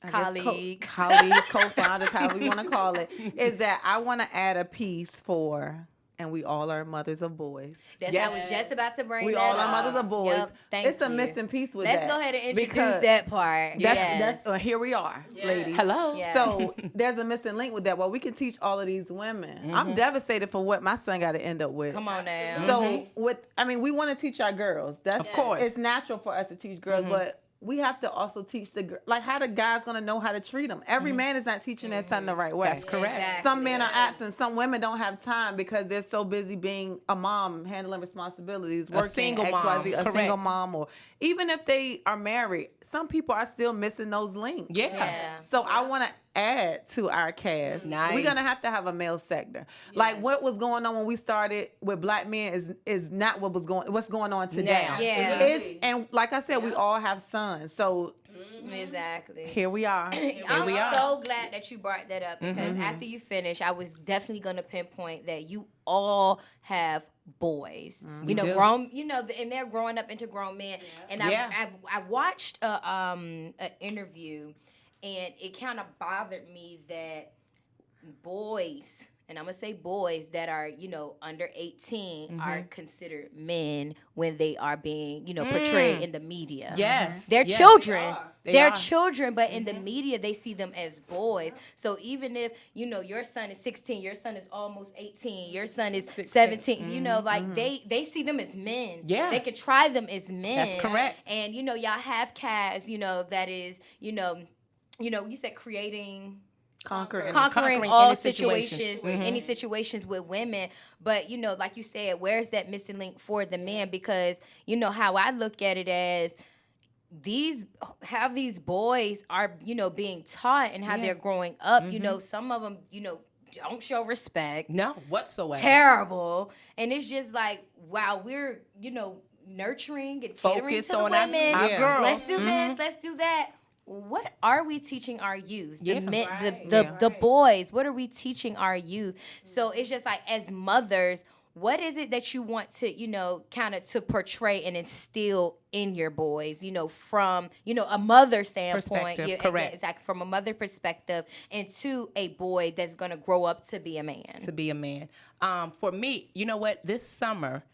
Colleagues.
colleagues, co-founders, however you want to call it, is that I want to add a piece for, and we all are mothers of boys.
That's
Yes.
I was just about to bring
We
that
all
up.
are mothers of boys.
Yep, thank
It's a
you.
missing piece with
Let's
that.
go ahead and introduce
because
that part.
That's
Yes.
here we are,
Yes.
ladies.
Hello.
Yeah.
So there's a missing link with that. Well, we can teach all of these women. I'm devastated for what my son got to end up with.
Come on now.
So we want to teach our girls. That's
Of course.
It's natural for us to teach girls, but we have to also teach like how the guy's gonna know how to treat them. Every man is not teaching their son the right way.
That's correct.
Exactly.
Some men are absent. Some women don't have time because they're so busy being a mom, handling responsibilities, working
single
XYZ,
mom.
a
Correct.
single mom, or even if they are married, some people are still missing those links.
Yeah.
So I want to add to our cast.
Nice.
We're gonna have to have a male sector. Like what was going on when we started with black men is not what's going on today.
Now.
Yeah.
And like I said, we all have sons. So
Exactly.
here we are.
I'm
we are.
so glad that you brought that up because after you finish, I was definitely going to pinpoint that you all have boys. You know,
do.
grown. You know, and they're growing up into grown men. And
Yeah.
I watched an interview, and it kind of bothered me that boys. And I'm going to say boys that are, under 18 are considered men when they are being, portrayed in the media.
Yes.
They're
Yes.
children.
They
They're
are.
children, but in the media, they see them as boys. So even if, your son is 16, your son is almost 18, your son is 17, they see them as men.
Yeah.
They could try them as men.
That's correct.
And, y'all have CAS, that is, you said creating...
Conquering
Conquering all
any
situations,
situations.
any situations with women. But, like you said, where's that missing link for the men? Because, how I look at it as these boys are, being taught and how they're growing up. Some of them, don't show respect.
No, whatsoever.
Terrible. And it's just like, wow, we're, nurturing and catering
Focused
to the
on
women.
our girls.
Let's do this, let's do that. What are we teaching our youth? The
Yeah.
men,
Right.
the boys. What are we teaching our youth? So it's just like, as mothers, what is it that you want to, kind of to portray and instill in your boys, from, a mother standpoint.
Perspective,
Yeah,
correct.
exactly. From a mother perspective and to a boy that's going to grow up to be a man.
To be a man. For me, you know what? This summer,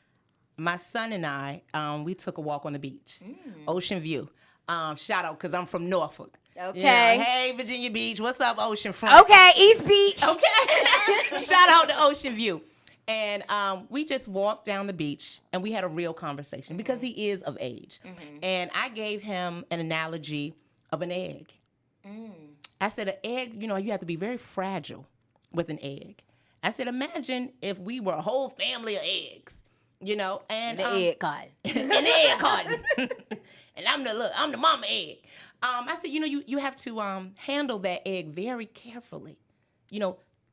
my son and I, we took a walk on the beach, Ocean View. Shout out because I'm from Norfolk.
Okay.
Yeah. Hey, Virginia Beach. What's up, Oceanfront?
Okay, East Beach.
Okay. Shout out to Ocean View. And we just walked down the beach and we had a real conversation because he is of age. And I gave him an analogy of an egg. I said, an egg, you have to be very fragile with an egg. I said, imagine if we were a whole family of eggs, and
The egg god.
an egg carton. And I'm the mama egg. I said, you have to handle that egg very carefully.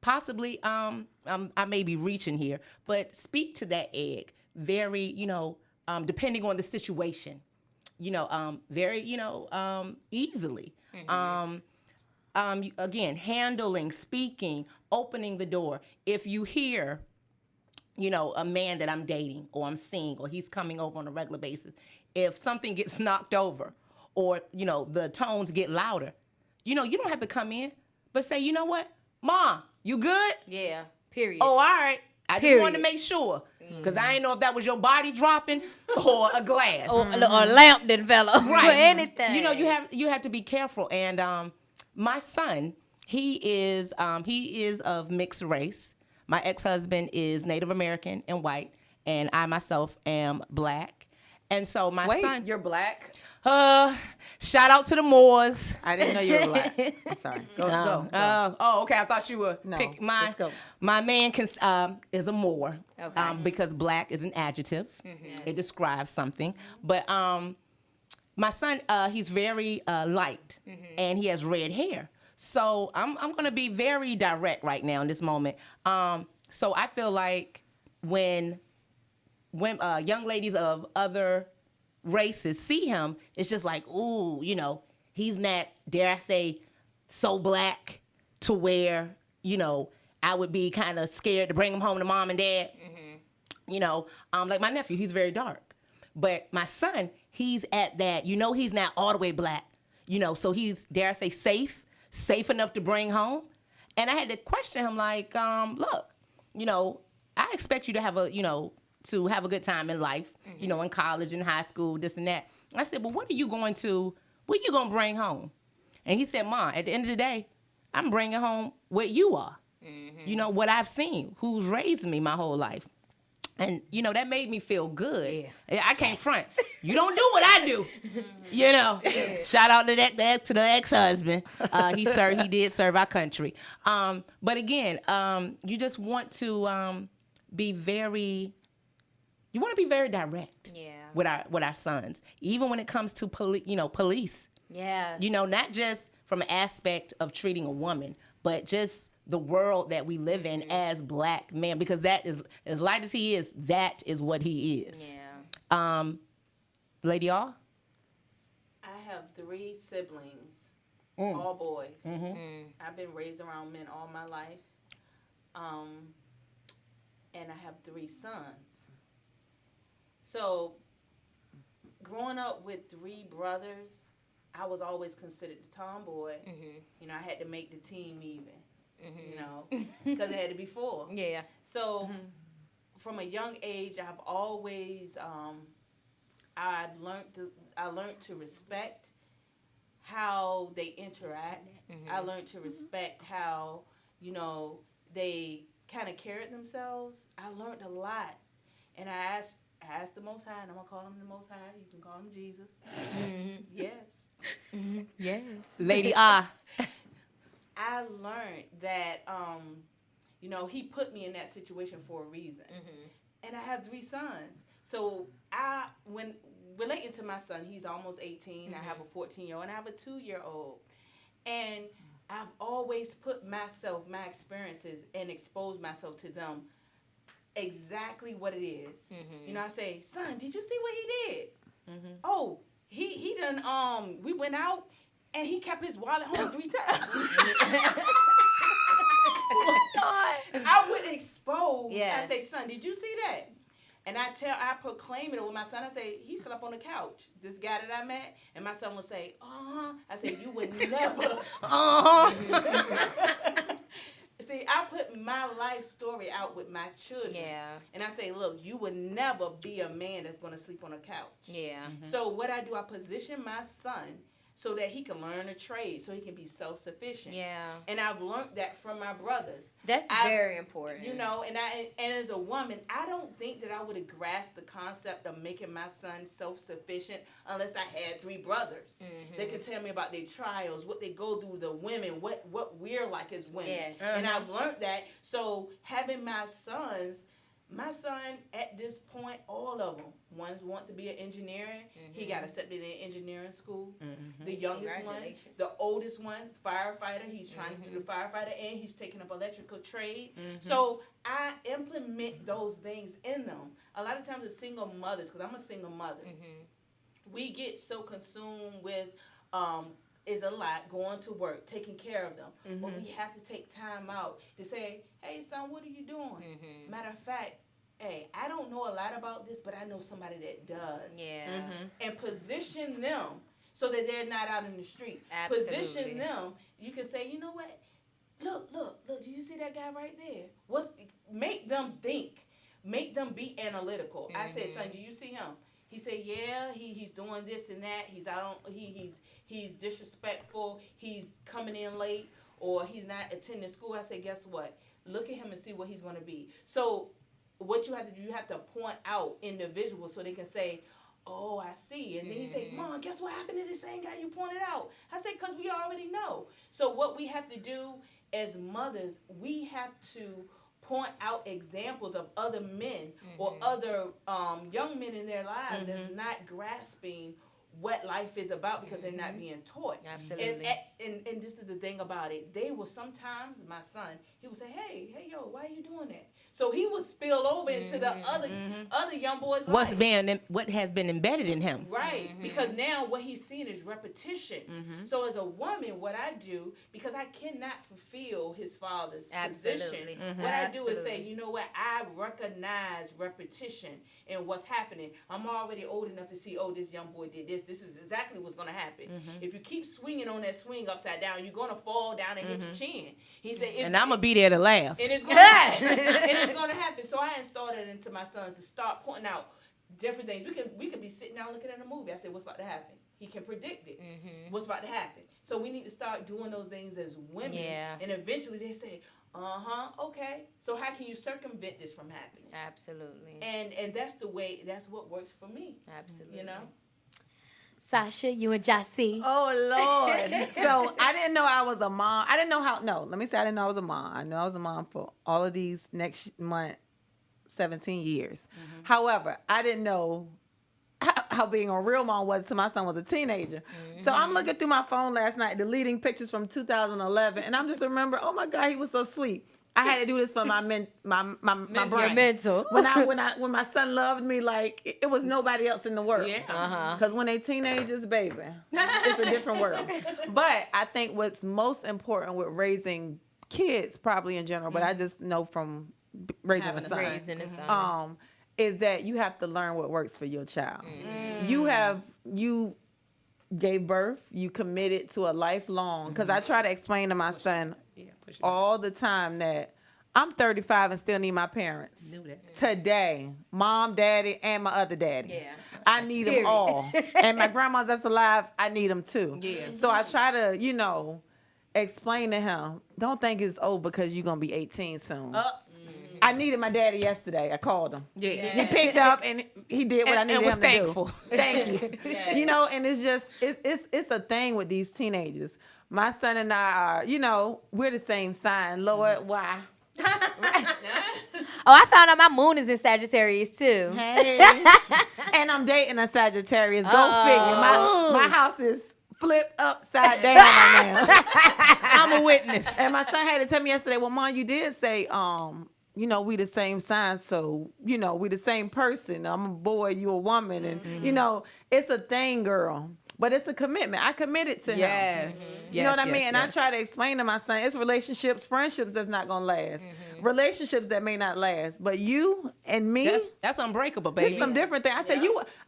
Possibly, I may be reaching here, but speak to that egg very, depending on the situation, very, easily. Again, handling, speaking, opening the door. If you hear, a man that I'm dating or I'm seeing or he's coming over on a regular basis, if something gets knocked over or, the tones get louder, you don't have to come in, but say, you know what, Mom, you good?
Yeah, period.
Oh, all right. I just
Period.
wanted to make sure because I didn't know if that was your body dropping or a glass.
Or a lamp that fell over.
Right.
Or anything.
You have to be careful. And my son, he is of mixed race. My ex-husband is Native American and white, and I myself am black. And so my son,
you're black?
shout out to the Moors.
I didn't know you were black. I'm sorry. Go.
Okay. I thought you were.
No,
My
let's go.
man is a Moor.
Okay.
Because black is an adjective. It describes something. But my son, he's very light, and he has red hair. So I'm going to be very direct right now in this moment. So I feel like when young ladies of other races see him, it's just like, ooh, you know, he's not, dare I say, so black to where, you know, I would be kind of scared to bring him home to mom and dad. You know, like my nephew, he's very dark. But my son, he's at that, you know, he's not all the way black, you know, so he's, dare I say, safe enough to bring home. And I had to question him like, look, you know, I expect you to have a good time in life, you know, in college, in high school, this and that. I said, well, what are you going to bring home? And he said, Mom, at the end of the day, I'm bringing home what you are. You know, what I've seen, who's raised me my whole life. And, you know, that made me feel good. Yeah. I can't front. You don't do what I do. You know, shout out to the ex-husband. He did serve our country. But again, you just want to be very direct with our sons, even when it comes to police.
Yes.
You know, not just from an aspect of treating a woman, but just the world that we live in as black men, because that is, as light as he is, that is what he is.
Yeah.
Lady Awe?
I have 3 siblings, all boys. I've been raised around men all my life. And I have 3 sons. So, growing up with 3 brothers, I was always considered the tomboy. You know, I had to make the team even. You know, because it had to be 4.
Yeah.
So, from a young age, I've always I learned to respect how they interact. I learned to respect how, you know, they kind of carried themselves. I learned a lot, and I asked the Most High, and I'm gonna call him the Most High. You can call him Jesus. Yes.
Yes.
Lady Ah.
I learned that, you know, he put me in that situation for a reason. And I have 3 sons. So when relating to my son, he's almost 18. I have a 14-year-old, and I have a 2-year-old. And I've always put my experiences, and exposed myself to them exactly what it is. You know, I say, son, did you see what he did? Oh, he done, we went out, and he kept his wallet home 3 times. I would expose.
Yes.
I say, son, did you see that? And I proclaim it with my son. I say, he slept on the couch. This guy that I met, and my son would say, I say, you would never. See, I put my life story out with my children.
Yeah.
And I say, look, you would never be a man that's going to sleep on a couch.
Yeah.
So what I do, I position my son so that he can learn a trade, so he can be self-sufficient.
Yeah.
And I've learned that from my brothers.
That's very important.
You know, and as a woman, I don't think that I would have grasped the concept of making my son self-sufficient unless I had 3 brothers that could tell me about their trials, what they go through, the women, what we're like as women.
Yes.
And I've learned that. So having my son at this point, all of them, ones want to be an engineer. He got accepted in engineering school. The youngest one, the oldest one, firefighter. He's trying to do the firefighter, and he's taking up electrical trade. So I implement those things in them. A lot of times as single mothers, because I'm a single mother, we get so consumed with is a lot, going to work, taking care of them. But we have to take time out to say, hey, son, what are you doing? Matter of fact, hey, I don't know a lot about this, but I know somebody that does.
Yeah.
And position them so that they're not out in the street.
Absolutely.
Position them. You can say, you know what? Look, do you see that guy right there? Make them think. Make them be analytical. I said, son, do you see him? He said, yeah, he's doing this and that. He's disrespectful. He's coming in late, or he's not attending school. I said, guess what? Look at him and see what he's going to be. So what you have to do, you have to point out individuals so they can say, oh, I see. And then he said, Mom, guess what happened to the same guy you pointed out? I said, because we already know. So what we have to do as mothers, we have to point out examples of other men or other young men in their lives that's not grasping what life is about because they're not being taught.
Absolutely.
And this is the thing about it. They will sometimes, my son, he would say, hey, yo, why are you doing that? So he would spill over into the other young boys'
What has been embedded in him.
Right, because now what he's seeing is repetition. So as a woman, what I do, because I cannot fulfill his father's position, what I do is say, you know what, I recognize repetition in what's happening. I'm already old enough to see, oh, this young boy did this. This is exactly what's going to happen. If you keep swinging on that swing upside down, you're going to fall down and hit your chin. He said,
and I'm going to be there to laugh.
And it's going to happen. It's going to happen. So I installed it into my sons to start pointing out different things. We could be sitting down looking at a movie. I said, what's about to happen? He can predict it. What's about to happen? So we need to start doing those things as women. Yeah. And eventually they say, okay. So how can you circumvent this from happening?
Absolutely.
And that's the way, that's what works for me.
Absolutely.
You know?
Sasha, you and Jassy.
Oh, Lord. So I didn't know I was a mom. I didn't know I didn't know I was a mom. I know I was a mom for all of these next month, 17 years. However, I didn't know how being a real mom was till my son was a teenager. So I'm looking through my phone last night, deleting pictures from 2011, and I'm just remember, oh my God, he was so sweet. I had to do this for my brain.
Mental.
When my son loved me like it was nobody else in the world.
Yeah.
Because when they teenagers, baby, it's a different world. But I think what's most important with raising kids, probably in general, but I just know from raising a son, is that you have to learn what works for your child. You gave birth, you committed to a lifelong. Because I try to explain to my son all the time that I'm 35 and still need my parents.
Knew that.
Today, mom, daddy, and my other daddy. Yeah. I need them all. And my grandma's that's alive, I need them too. Yeah. So I try to, explain to him, don't think it's over because you're going to be 18 soon. I needed my daddy yesterday. I called him. Yeah. He picked up and he did what I needed him
thankful.
To do. Thank you. And it's just, it's a thing with these teenagers. My son and I are, we're the same sign. Lord, why?
I found out my moon is in Sagittarius too.
Hey. And I'm dating a Sagittarius. Go figure. My house is flipped upside down right now.
I'm a witness.
And my son had to tell me yesterday, well, Mom, you did say, we the same sign, so, we the same person. I'm a boy, you a woman. And, it's a thing, girl. But it's a commitment. I committed to him.
Yes.
You know what I mean? And I try to explain to my son, it's relationships, friendships that's not going to last. Relationships that may not last. But you and me.
That's unbreakable, baby.
It's some different thing. I said,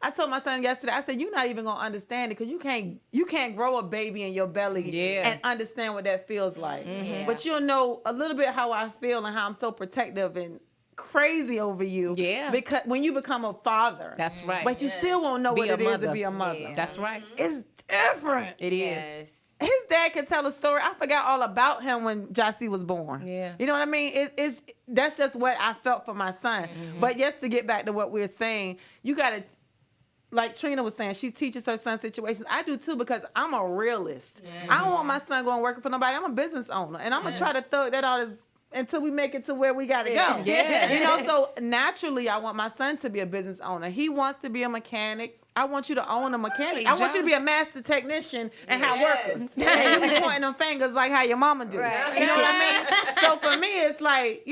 I told my son yesterday, I said, you're not even going to understand it because you can't grow a baby in your belly and understand what that feels like. But you'll know a little bit how I feel and how I'm so protective and crazy over you. Yeah. Because when you become a father.
That's right.
But you still won't know what it is to be a mother.
Yeah. That's right.
It's different.
It is.
His dad could tell a story. I forgot all about him when Jassy was born.
Yeah.
You know what I mean? That's just what I felt for my son. But just to get back to what we were saying, you got to, like Trina was saying, she teaches her son situations. I do too because I'm a realist. I don't want my son going working for nobody. I'm a business owner. And I'm going to try to throw that out until we make it to where we got to go. Yeah. So naturally, I want my son to be a business owner. He wants to be a mechanic. I want you to own a mechanic. I want you to be a master technician and have workers. And you be pointing them fingers like how your mama do. Right. You know what I mean? So for me, it's like,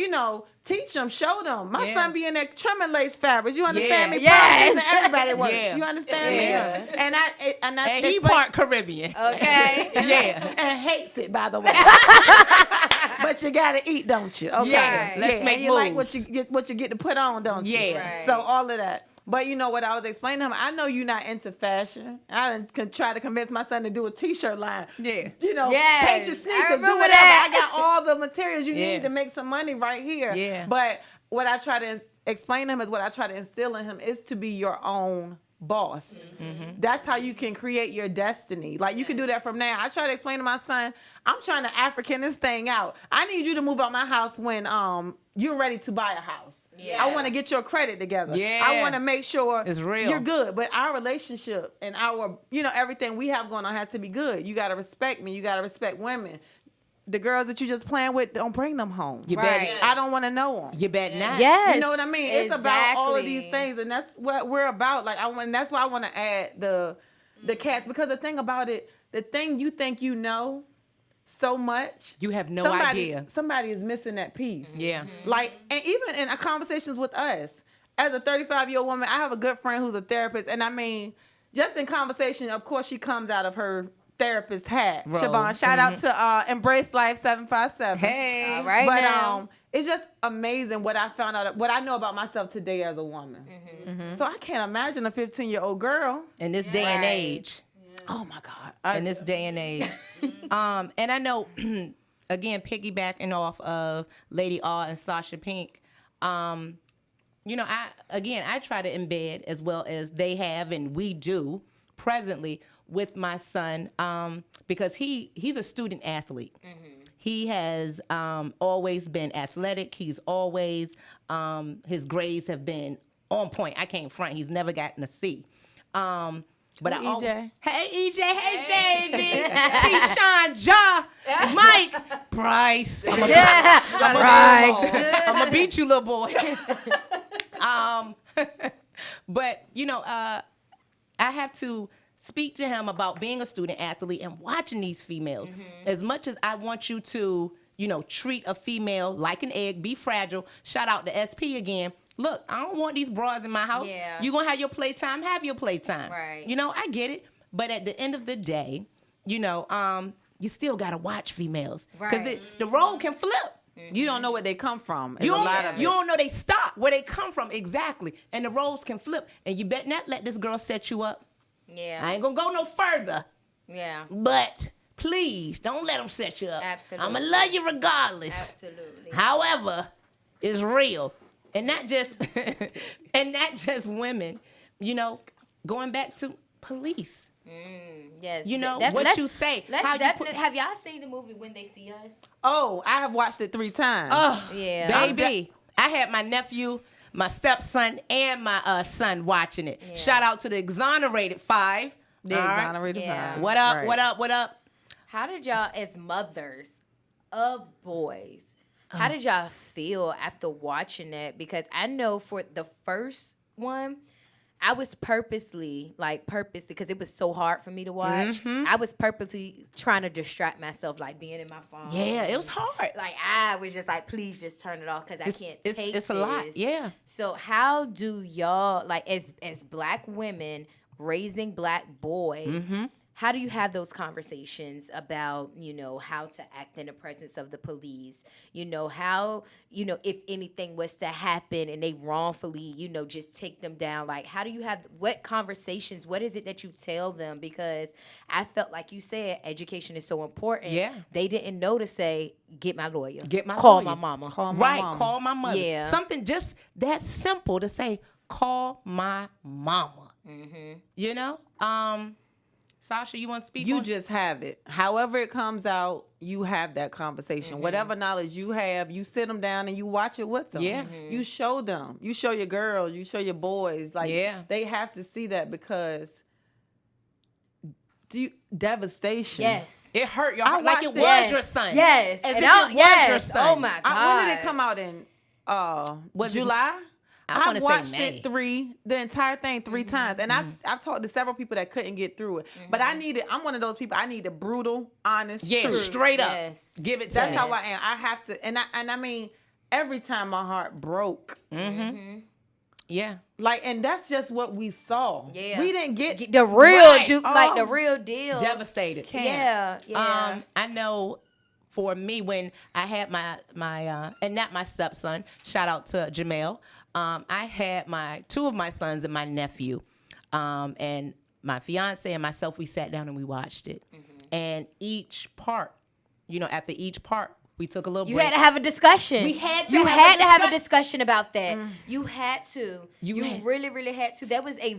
teach them, show them. My son be in there trimming lace fabrics. You understand me? Yes. And everybody works. You understand me? And
he part Caribbean.
Okay.
And hates it, by the way. But you gotta eat, don't you? Okay.
Yeah. Let's make
moves. You like what you get to put on, don't you?
Yeah.
Right. So all of that. But you know what I was explaining to him? I know you're not into fashion. I can try to convince my son to do a T-shirt line. Yeah. Paint your sneakers, do whatever. I got all the materials you need to make some money right here. Yeah. But what I try to explain to him is what I try to instill in him is to be your own boss. That's how you can create your destiny. Like you can do that from now. I try to explain to my son, I'm trying to African this thing out. I need you to move out my house when you're ready to buy a house.
Yeah.
I want to get your credit together.
Yeah.
I want to make sure
It's real.
you're good. But our relationship and our, everything we have going on has to be good. You got to respect me. You got to respect women. The girls that you just playing with, don't bring them home.
You
Right.
bet.
I don't want to know them.
You bet not.
Yes.
You know what I mean? It's about all of these
exactly.
things, and that's what we're about. Like that's why I want to add the cast, because the thing about it, the thing you think you know so much,
You have no idea.
Somebody is missing that piece.
Yeah.
Like, and even in conversations with us, as a 35-year-old woman, I have a good friend who's a therapist, and I mean, just in conversation, of course, she comes out of her therapist hat.
Role.
Siobhan, shout out to Embrace Life 757.
Hey.
All right
But
now.
it's just amazing what I found out, what I know about myself today as a woman. So I can't imagine a 15-year-old girl.
In this day and
Right.
age.
Oh my God.
In this day and age. And I know, again, piggybacking off of Lady Awe and Sasha Pink, I try to embed, as well as they have and we do presently, with my son, because he's a student athlete. He has always been athletic. He's always, his grades have been on point. I can't front. He's never gotten a C. But
Hey, EJ.
Hey, EJ. Hey, David. T-Sean, Ja, Mike, Bryce. I'm gonna beat you, little boy. But, I have to speak to him about being a student athlete and watching these females. As much as I want you to, treat a female like an egg, be fragile. Shout out to SP again. Look, I don't want these bras in my house.
Yeah.
You gonna have your playtime, have your playtime.
Right.
I get it. But at the end of the day, you still gotta watch females. Because
Right.
the role can flip.
You don't know where they come from. It's
You
a
don't,
lot of
you
it.
don't know they stop, where they come from, exactly. And the roles can flip. And you better not let this girl set you up.
Yeah.
I ain't gonna go no further.
Yeah.
But please don't let them set you up.
Absolutely.
I'ma love you regardless.
Absolutely.
However, it's real. And not just women, going back to police.
Yes.
What you say.
Let's
how you
definitely. Have y'all seen the movie When They See Us?
Oh, I have watched it 3 times.
Oh,
Yeah.
baby. I had my nephew, my stepson, and my son watching it.
Yeah.
Shout out to the Exonerated 5.
The
All right.
Exonerated
Yeah.
Five.
What up,
Right.
what up, what up?
How did y'all, as mothers of boys, how did y'all feel after watching that? Because I know for the first one, I was purposely, because it was so hard for me to watch. I was purposely trying to distract myself, like being in my phone.
Yeah, it was hard.
Like, I was just like, please just turn it off because I can't take
It's a lot,
this.
yeah.
So how do y'all, as Black women raising Black boys, how do you have those conversations about, how to act in the presence of the police? How, if anything was to happen and they wrongfully, just take them down. Like, how do you have, what conversations, what is it that you tell them? Because I felt like you said education is so important.
Yeah.
They didn't know to say, get my lawyer.
Get my
Call
lawyer.
my mama.
Call my
Right,
mama.
call my mother.
Yeah.
Something just that simple to say, call my mama. Sasha, you want to speak
You
on?
just have it. However it comes out, you have that conversation. Whatever knowledge you have, you sit them down and you watch it with them.
Yeah.
You show them. You show your girls. You show your boys. Like,
Yeah.
they have to see that because devastation.
Yes.
It hurt your
I
heart like it
watched
was
it.
your son.
Yes.
As
And
if
I-
it was
yes.
your son.
Oh my God.
When did it come out in
Was it-
July?
I wanna
I've
say
watched
May.
it the entire thing 3 times. And I've talked to several people that couldn't get through it. But I'm one of those people, I need the brutal, honest
Yeah,
truth.
straight up.
Yes.
Give it to
That's
me.
how I am. I have to, and I mean, every time my heart broke,
Yeah.
and that's just what we saw.
Yeah.
We didn't get
The real
Right.
Duke,
Oh.
the real deal.
Devastated.
Yeah. Yeah.
I know for me when I had my and not my stepson, shout out to Jamel. I had my 2 of my sons and my nephew, and my fiance and myself. We sat down and we watched it, and each part, after each part, we took a little
You
break.
had to have a discussion.
We had to
You
have
had
a
to have a
discuss-
discussion about that. You had to. You
had-
really, really had to. That was a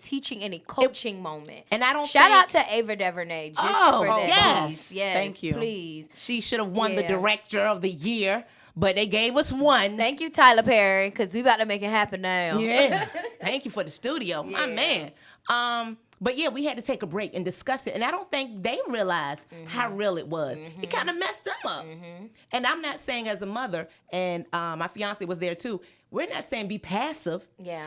teaching and a coaching moment.
and I don't
Shout out
think-
to Ava DuVernay just
Oh,
for that.
yes.
Piece. Yes.
Thank you.
Please.
She should have won the
Yeah.
Director of the Year. but they gave us one.
Thank you, Tyler Perry, because we about to make it happen now.
Yeah. Thank you for the studio. My man. But yeah, we had to take a break and discuss it. And I don't think they realized how real it was. It kind of messed them up. And I'm not saying as a mother, and my fiance was there too, we're not saying be passive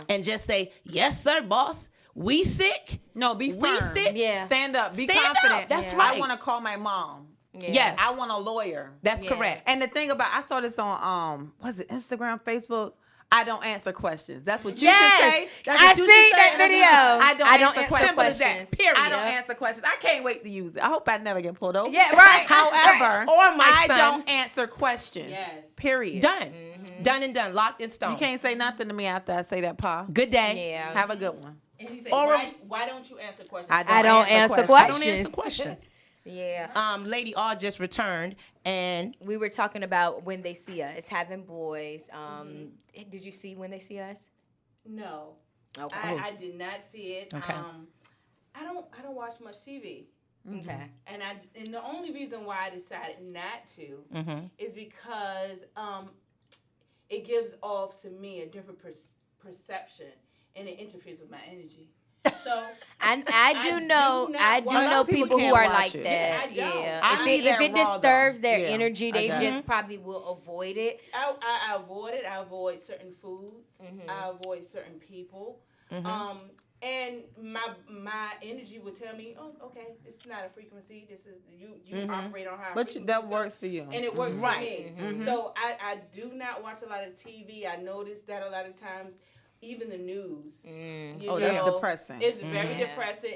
and just say, yes, sir, boss. We sick.
No, be firm.
We sick.
Yeah.
Stand up. Be
Stand
confident.
up. That's right.
I want to call my mom.
Yes.
I want a lawyer.
That's correct.
And the thing about, I saw this on, was it Instagram, Facebook? I don't answer questions. That's what you should say. That's
I
what you
seen
should
that
say.
video.
I don't answer questions.
Simple as that. Period.
I don't answer questions. I can't wait to use it. I hope I never get pulled over.
Yeah, right.
However,
Or my
I
son.
don't answer questions.
Yes.
Period.
Done. Done and done. Locked in stone.
You can't say nothing to me after I say that, Pa.
Good day.
Yeah.
Have a good one.
And he said,
Or-
why don't you answer questions?
I don't answer
I
questions.
don't answer questions.
Yeah.
Lady Awe just returned, and
We were talking about when they see us, having boys. Did you see When They See Us?
No.
Okay.
I did not see it.
Okay.
I don't watch much TV.
Okay.
And the only reason why I decided not to is because it gives off to me a different perception, and it interferes with my energy. So
And I do know
watch it.
people who
Can't
are
watch
like
it.
that.
Yeah, I don't.
Yeah.
I need
If
that
it
raw, though.
disturbs their
Yeah,
energy,
I
they
got
just probably will avoid it.
I avoid it. I avoid certain foods. I avoid certain people. And my energy would tell me, oh, okay, this is not a frequency. This is you operate on high frequency.
But that works for you.
And it works for
Right.
me. So I do not watch a lot of TV. I notice that a lot of times, even the news.
That's depressing.
It's very depressing,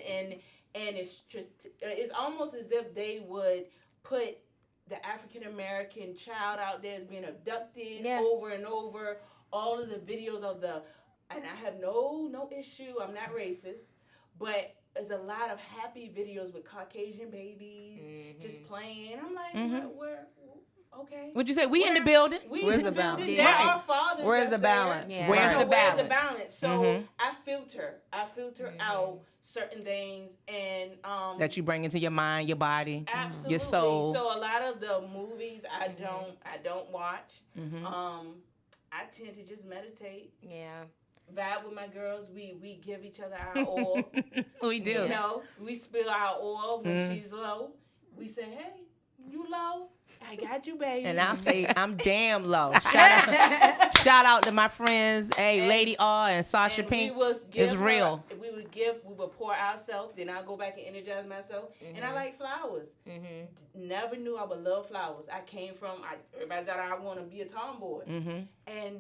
and it's just it's almost as if they would put the African American child out there as being abducted over and over. All of the videos of and I have no issue. I'm not racist, but there's a lot of happy videos with Caucasian babies just playing. I'm like, where? Okay.
what'd you say? We in the building.
Where's the balance?
There are fathers.
Where's the
that's there.
balance?
Yeah.
Where's the
Where's the
balance?
balance? So I filter out certain things and
That you bring into your mind, your body,
absolutely.
your soul.
So a lot of the movies I don't watch. I tend to just meditate.
Yeah.
Vibe with my girls. We give each other our oil.
We do.
You know, we spill our oil when she's low. We say, hey, you low? I got you, baby.
And I'll say I'm damn low. Shout out to my friends, Lady Awe and Sasha Pink. It's real.
We would pour ourselves, then I'll go back and energize myself. And I like flowers. Never knew I would love flowers. I came from, everybody thought I want to be a tomboy. And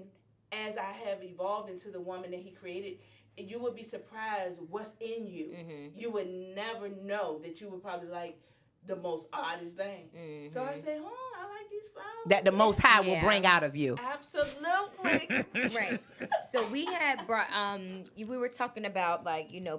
as I have evolved into the woman that he created, you would be surprised what's in you. You would never know that you would probably like the most oddest thing. So I say, I like these flowers.
That the Most High will bring out of you.
Absolutely.
Right. So we had brought we were talking about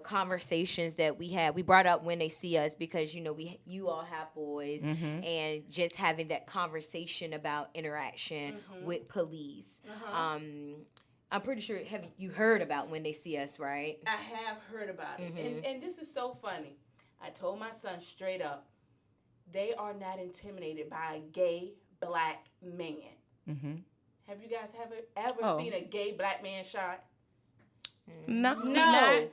conversations that we had. We brought up When They See Us because you all have boys and just having that conversation about interaction with police. I'm pretty sure you heard about When They See Us, right?
I have heard about it. And this is so funny. I told my son straight up, they are not intimidated by a gay black man. Have you guys ever seen a gay black man shot?
No.
No.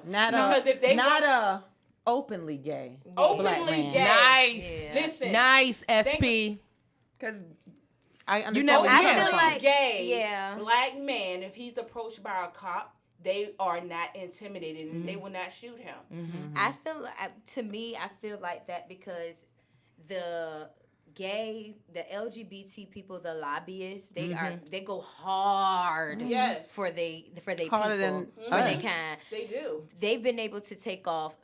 Because if they
not a openly gay
openly
black man.
gay.
Nice.
Yeah.
Listen.
Nice, SP.
Because I understand
You never
where
I
you're
feel
coming
like-
from.
Gay black man, if he's approached by a cop, they are not intimidated and they will not shoot him.
I feel to me, I feel like that because the LGBT people, the lobbyists, they go hard
Yes.
for they
Harder
people,
than
for they
us.
kind.
They do.
They've been able to take off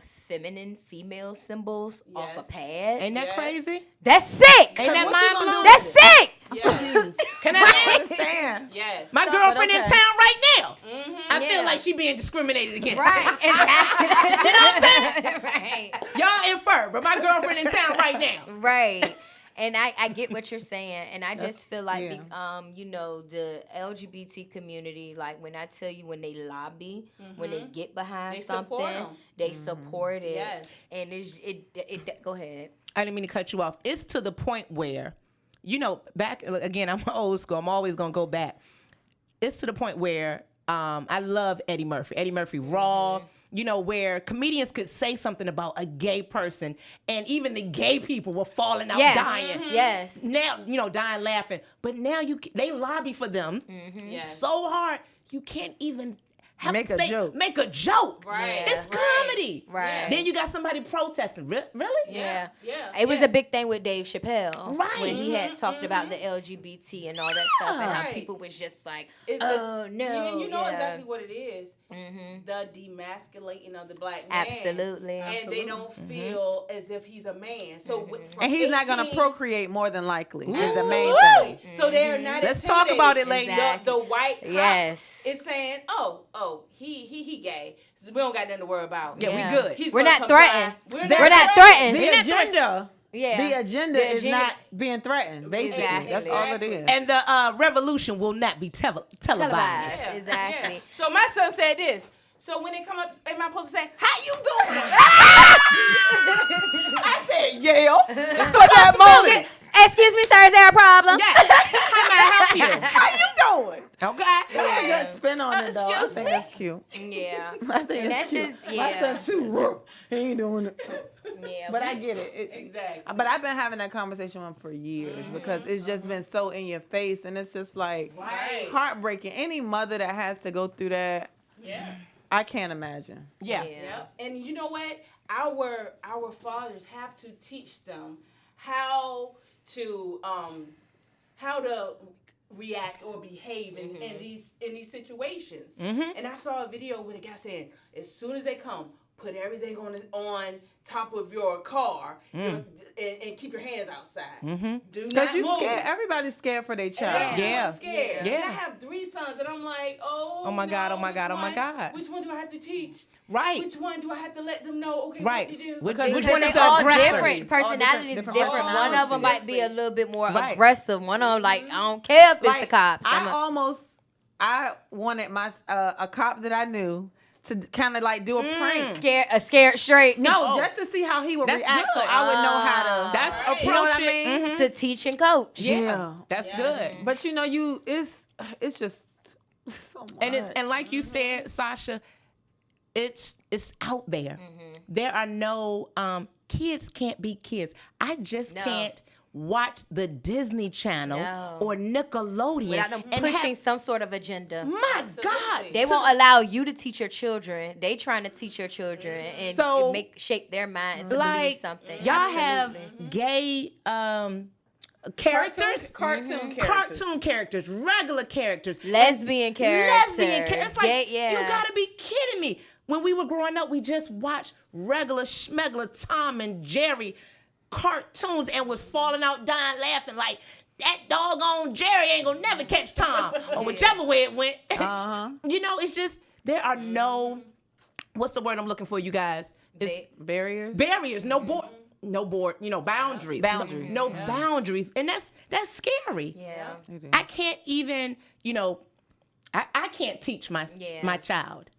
female symbols off
Yes.
of pads.
Ain't that
Yes.
crazy?
That's sick.
Ain't that
what you
mind
gonna
blowing?
do
That's sick.
Yes.
Can
I
I?
understand.
Yes.
My girlfriend in
okay.
town right now. I
Yeah.
feel like she being discriminated against.
Right. Exactly.
You know what I'm saying?
Right.
Y'all infer, but my girlfriend in town right now.
Right. And I get what you're saying, and I just feel like,
yeah.
the LGBT community, like when I tell you when they lobby, when they get behind
They support
something,
'em.
they support it.
Yes.
And it go ahead.
I didn't mean to cut you off. It's to the point where back again, I'm old school. I'm always gonna go back. It's to the point where I love Eddie Murphy. Eddie Murphy Raw. Where comedians could say something about a gay person, and even the gay people were falling out, dying.
Yes.
Now, dying laughing. But now they lobby for them so hard you can't even make a joke.
Right.
It's comedy.
Right.
Then you got somebody protesting. Really?
Yeah. It was a big thing with Dave Chappelle.
Right.
When he had talked about the LGBT and all that stuff, and how people was just like, no.
You know exactly what it is. The demasculating of the black man.
Absolutely.
And they don't feel as if he's a man. So
and he's not going to procreate more than likely. Is the main thing.
So they're not.
Let's talk about it, ladies.
The white cop is saying, he gay. So we don't got nothing to worry about.
Yeah, we good.
We're not threatened. We're not threatened.
The agenda.
Yeah.
The agenda is not being threatened, basically.
Exactly.
That's all it is.
And the revolution will not be televised.
Yeah. Exactly.
Yeah. So my son said this. So when they come up, am I supposed to say, how you doing? I said, Yale. So that moment.
Excuse me, sir, is there a problem?
Yeah. How may I help you?
How you doing?
Okay.
That's a good spin on it, though. I
Excuse
think
me?
that's cute.
Yeah.
I think
And
that's
that's
cute.
just,
My son, too. He ain't doing it.
Yeah.
But I get it.
Exactly.
But I've been having that conversation with him for years because it's just been so in your face, and it's just like heartbreaking. Any mother that has to go through that, I can't imagine.
Yeah.
And you know what? Our fathers have to teach them how to react or behave in these situations. And I saw a video with a guy saying, as soon as they come, put everything on top of your car and keep your hands outside. Do not
Because you
move.
scared. Everybody's scared for their child.
Everyone's scared.
Yeah.
And I have 3 sons, and I'm like,
Oh my God,
no,
oh my God,
which
oh my
one?
God.
Which one do I have to teach?
Right.
Which one do I have to let them know? Okay,
Right.
what to do?
Which
Because
one is
they all
the aggressor?
different. Personalities
different
different. One of them
personalities.
might be a little bit more
Right.
aggressive. One of them, like, I don't care if it's the cops.
I wanted a cop that I knew to kind of like do a prank.
Scared straight.
No, just to see how he would
That's
react, so
good.
I would know how to.
That's
Right.
You know what I
approaching.
mean?
To teach and coach.
Yeah. That's good.
But it's just so much.
And like you said, Sasha, it's out there. There are no kids can't be kids. I just can't watch the Disney Channel or Nickelodeon
Without them
and
pushing some sort of agenda.
my God,
They won't allow you to teach your children. They trying to teach your children and
So,
shape their minds to
like
believe something.
y'all
Absolutely.
have gay characters,
Cartoon
characters, regular characters,
lesbian characters.
It's like
Gay,
you gotta be kidding me. When we were growing up, we just watched regular schmegler Tom and Jerry cartoons and was falling out, dying, laughing like that doggone Jerry ain't gonna never catch Tom or whichever way it went. It's just there are no what's the word I'm looking for, you guys? It's
barriers.
barriers, no board, boundaries.
Boundaries.
No boundaries. And that's scary.
Yeah.
I can't even, I can't teach my child.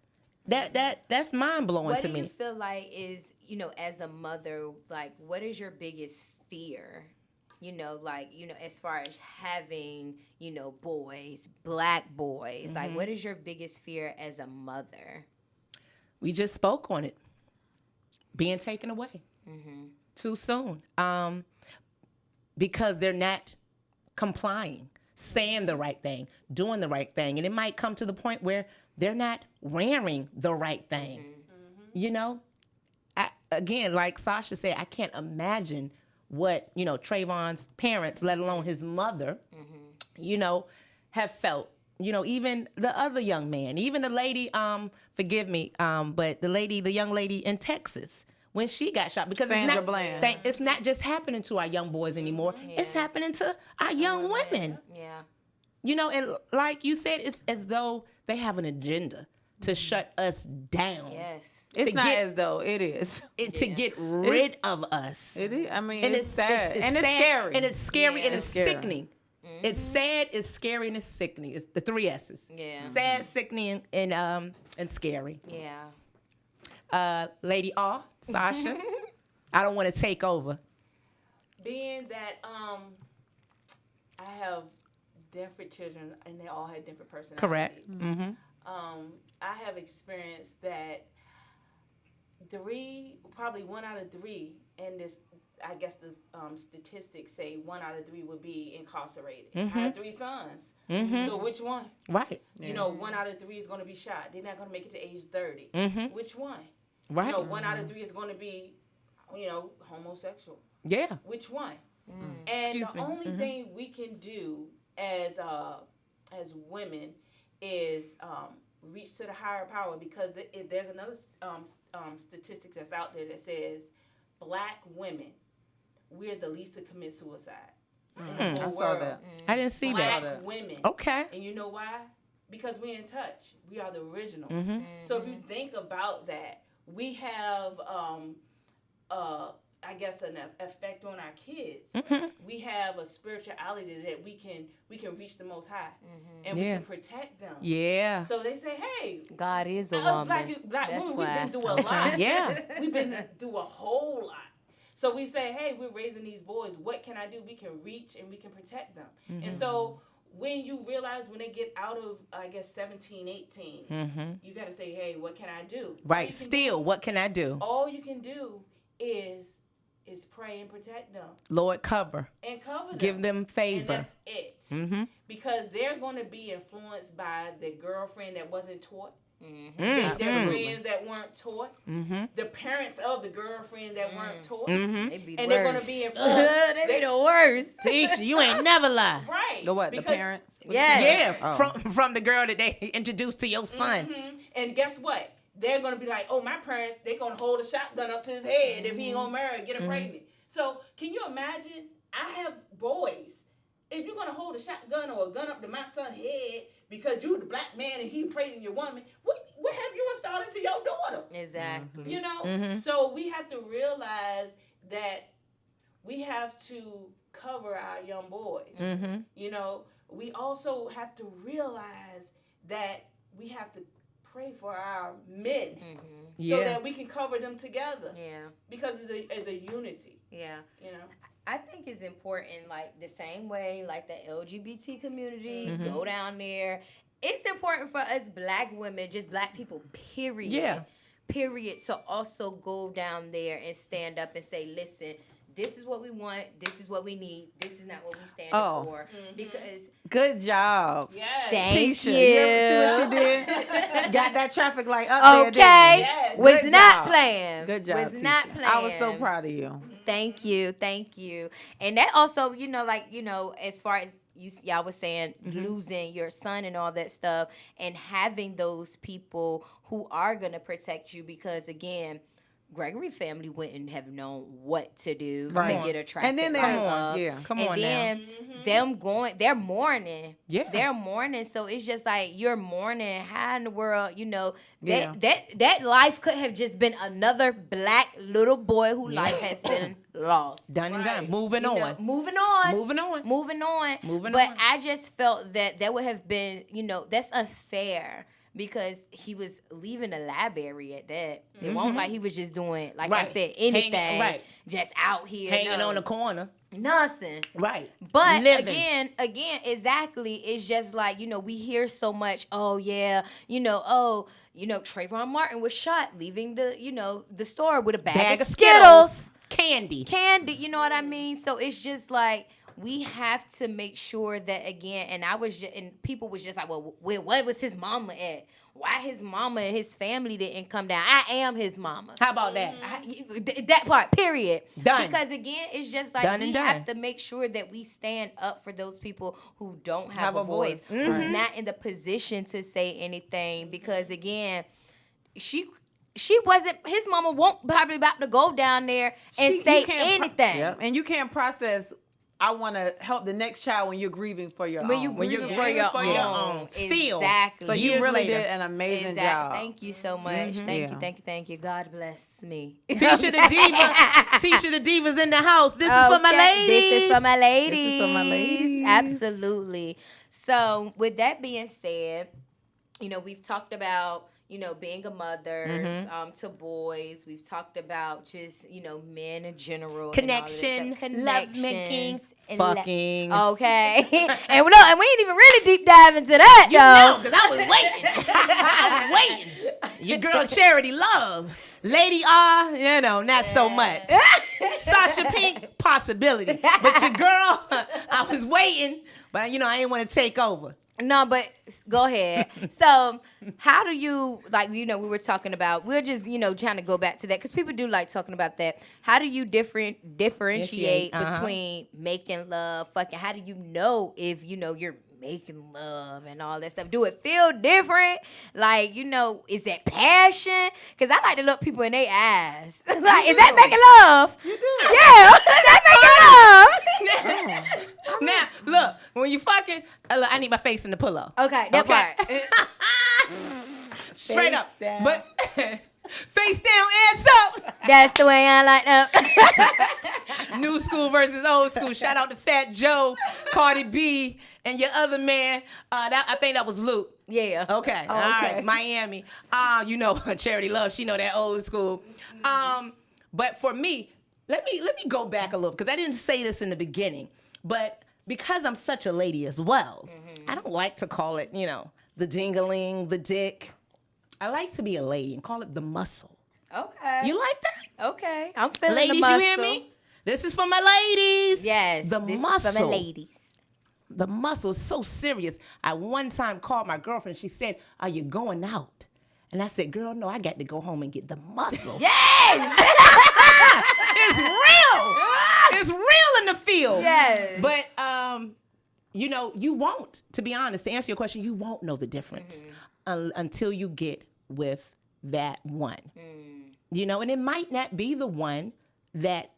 That's mind blowing
What
to
do
me.
you feel like is, as a mother, like, what is your biggest fear? As far as having, boys, black boys, like, what is your biggest fear as a mother?
We just spoke on it. Being taken away too soon. Because they're not complying, saying the right thing, doing the right thing. And it might come to the point where they're not wearing the right thing. Again, like Sasha said, I can't imagine what, Trayvon's parents, let alone his mother, have felt. Even the other young man, even the lady, forgive me, but the young lady in Texas, when she got shot, because
Sandra Bland.
It's not just happening to our young boys anymore. It's happening to our young women.
Yeah.
And like you said, it's as though they have an agenda to shut us down.
Yes.
It's
to
not
get-
as though it is.
To get rid of us.
It is. I mean,
And
it's sad. And it's
sad,
scary.
And it's scary and it's
scary.
sickening. It's sad, it's scary, and it's sickening. It's the 3 S's.
Yeah.
Sad, sickening, and scary.
Yeah.
Lady Awe, Sasha, I don't want to take over.
Being that I have different children, and they all had different personalities.
Correct. Mm-hmm.
I have experienced that probably 1 out of 3, and this, I guess the statistics say 1 out of 3 would be incarcerated. I had 3 sons. So which one?
Right.
You know, 1 out of 3 is going to be shot. They're not going to make it to age 30. Which one?
Right.
You know, 1 out of 3 is going to be, you know, homosexual.
Yeah.
Which one? And the only thing we can do as women is reach to the higher power, because there's another statistics that's out there that says Black women, we're the least to commit suicide in the whole world.
That.
I didn't see
Black
that.
women.
Okay.
And you know why? Because we're in touch. We are the original. So if you think about that, we have I guess an effect on our kids. We have a spirituality that we can reach the Most High, and we can protect them.
Yeah.
So they say, hey,
God is a
us
woman.
black
That's
women,
why.
we've been through a lot.
Yeah.
We've been through a whole lot. So we say, hey, we're raising these boys. What can I do? We can reach and we can protect them. And so when you realize when they get out of, I guess, 17, 18, you got to say, hey, what can I do?
Right. Still, what can I do?
All you can do is pray and protect them.
Lord, cover.
And cover them.
Give them favor.
And that's it. Because they're going to be influenced by the girlfriend that wasn't taught. Their friends that weren't taught. The parents of the girlfriend that weren't taught. They're going to be influenced.
They be the worst.
Tisha, you ain't never lie.
Right.
The what? The parents?
Yes.
Yeah. From the girl that they introduced to your son.
And guess what? They're going to be like, oh, my parents, they're going to hold a shotgun up to his head if he ain't going to marry her, get her pregnant. So can you imagine? I have boys. If you're going to hold a shotgun or a gun up to my son's head because you're the black man and he pregnant your woman, what have you installed into your daughter?
Exactly.
You know? So we have to realize that we have to cover our young boys. You know? We also have to realize that we have to pray for our men so that we can cover them together. Yeah. Because it's a unity.
Yeah.
You know?
I think it's important, like the same way, like the LGBT community, go down there. It's important for us black women, just black people, period.
Yeah.
Period. To also go down there and stand up and say, listen, this is what we want. This is what we need. This is not what we stand for. Because
good job.
Yes.
Thank
Tisha,
you.
You ever see what she did? Got that traffic light up there, didn't you?
Yes.
Was
Good
not
job.
playing.
Good job,
Was not
Tisha.
playing.
I was so proud of you.
Thank you. And that also, you know, like, you know, as far as y'all was saying, losing your son and all that stuff, and having those people who are going to protect you, because, again, Gregory family wouldn't have known what to do to get a traffic
And then
light up.
Come
and
on
then they're mourning.
Yeah.
They're mourning. So it's just like, you're mourning. How in the world, you know, that life could have just been another black little boy whose life has been lost.
Done and done. Moving on.
Moving on. But
on.
I just felt that would have been, you know, that's unfair. Because he was leaving the library at that. It won't like he was just doing, like I said, anything. Just out here.
Hanging on the corner.
Nothing.
Right.
But
Living.
again, exactly. It's just like, you know, we hear so much, Trayvon Martin was shot leaving the store with a bag of Skittles.
Candy,
you know what I mean? So it's just like, we have to make sure that, again, and people was just like, well, what was his mama at? Why his mama and his family didn't come down? I am his mama.
How about that?
That part, period.
Done.
Because, again, it's just like we have to make sure that we stand up for those people who don't have a voice, who's not in the position to say anything. Because, again, she wasn't, his mama won't probably about to go down there and say anything.
And you can't process, I want to help the next child when you're grieving for your own.
When you're grieving for your own.
Still.
Exactly.
So you really did an amazing job.
Thank you so much. Thank you. God bless me.
Tisha the Diva. Tisha the Diva's in the house. This is for my ladies.
This is for my ladies. Absolutely. So with that being said, you know, we've talked about, being a mother to boys. We've talked about just, men in general.
Connection, love making, fucking.
Okay. and we ain't even really deep dive into that, though.
Because I was waiting. Your girl Charity Love. Lady R, not so much. Sasha Pink, possibility. But your girl, I was waiting, but I didn't want to take over.
No, but go ahead. So, how do you, we were talking about, we're just, trying to go back to that because people do like talking about that. How do you differentiate between making love, fucking? How do you know if, you're making love and all that stuff? Do it feel different? Is that passion? Because I like to look people in their eyes. Is that making love?
You do.
Yeah, that making love.
Now, look, when you fucking, look, I need my face in the pillow.
Okay, that part.
Straight
Face
up.
down.
But face down, ass up.
That's the way I like them.
New school versus old school. Shout out to Fat Joe, Cardi B, and your other man. I think that was Luke.
Yeah.
Okay. All right. Miami. Charity Love. She know that old school. But for me, let me go back a little because I didn't say this in the beginning, but because I'm such a lady as well, I don't like to call it, the dingaling, the dick. I like to be a lady and call it the muscle.
Okay.
You like that?
Okay. I'm feeling
Ladies,
the muscle.
you hear me? This is for my ladies.
Yes.
The
this
muscle.
is for my ladies.
The muscle is so serious. I one time called my girlfriend. She said, "Are you going out?" And I said, "Girl, no, I got to go home and get the muscle."
Yes.
It's real. It's real in the field.
Yes.
But you won't. To be honest, to answer your question, you won't know the difference until you get with that one. And it might not be the one that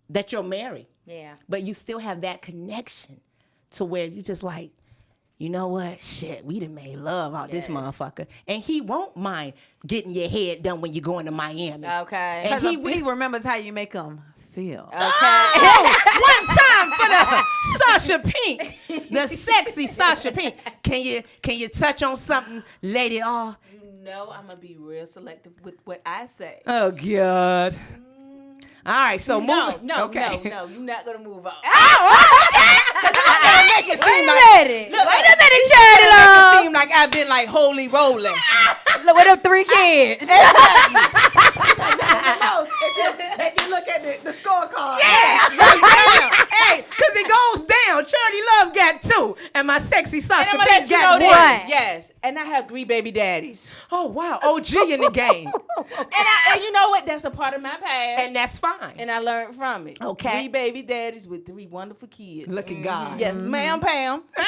that you'll marry.
Yeah.
But you still have that connection to where you just like, you know what? Shit, we done made love out this motherfucker. And he won't mind getting your head done when you're going to Miami.
Okay.
And
He remembers how you make him feel.
Okay.
Oh, one time for the Sasha Pink, the sexy Sasha Pink. Can you touch on something, Lady R?
I'm going to be real selective with what I say.
Oh, God. All right, so
No,
you're not
going to move on.
make it
Wait
seem
a
like
minute. Wait a minute, Charity
it
Love.
seem like I've been like holy rolling.
Look with them 3 kids.
If you look at the scorecard.
Hey, because it goes down. Charity Love got 2, and my sexy Sasha
And
Pink got 1.
Yes, and I have 3 baby daddies.
Oh, wow. OG in the game.
And you know what? That's a part of my past.
And that's fine.
And I learned from it.
Okay.
3 baby daddies with 3 wonderful kids.
Look at God.
Yes, ma'am, Pam.
Look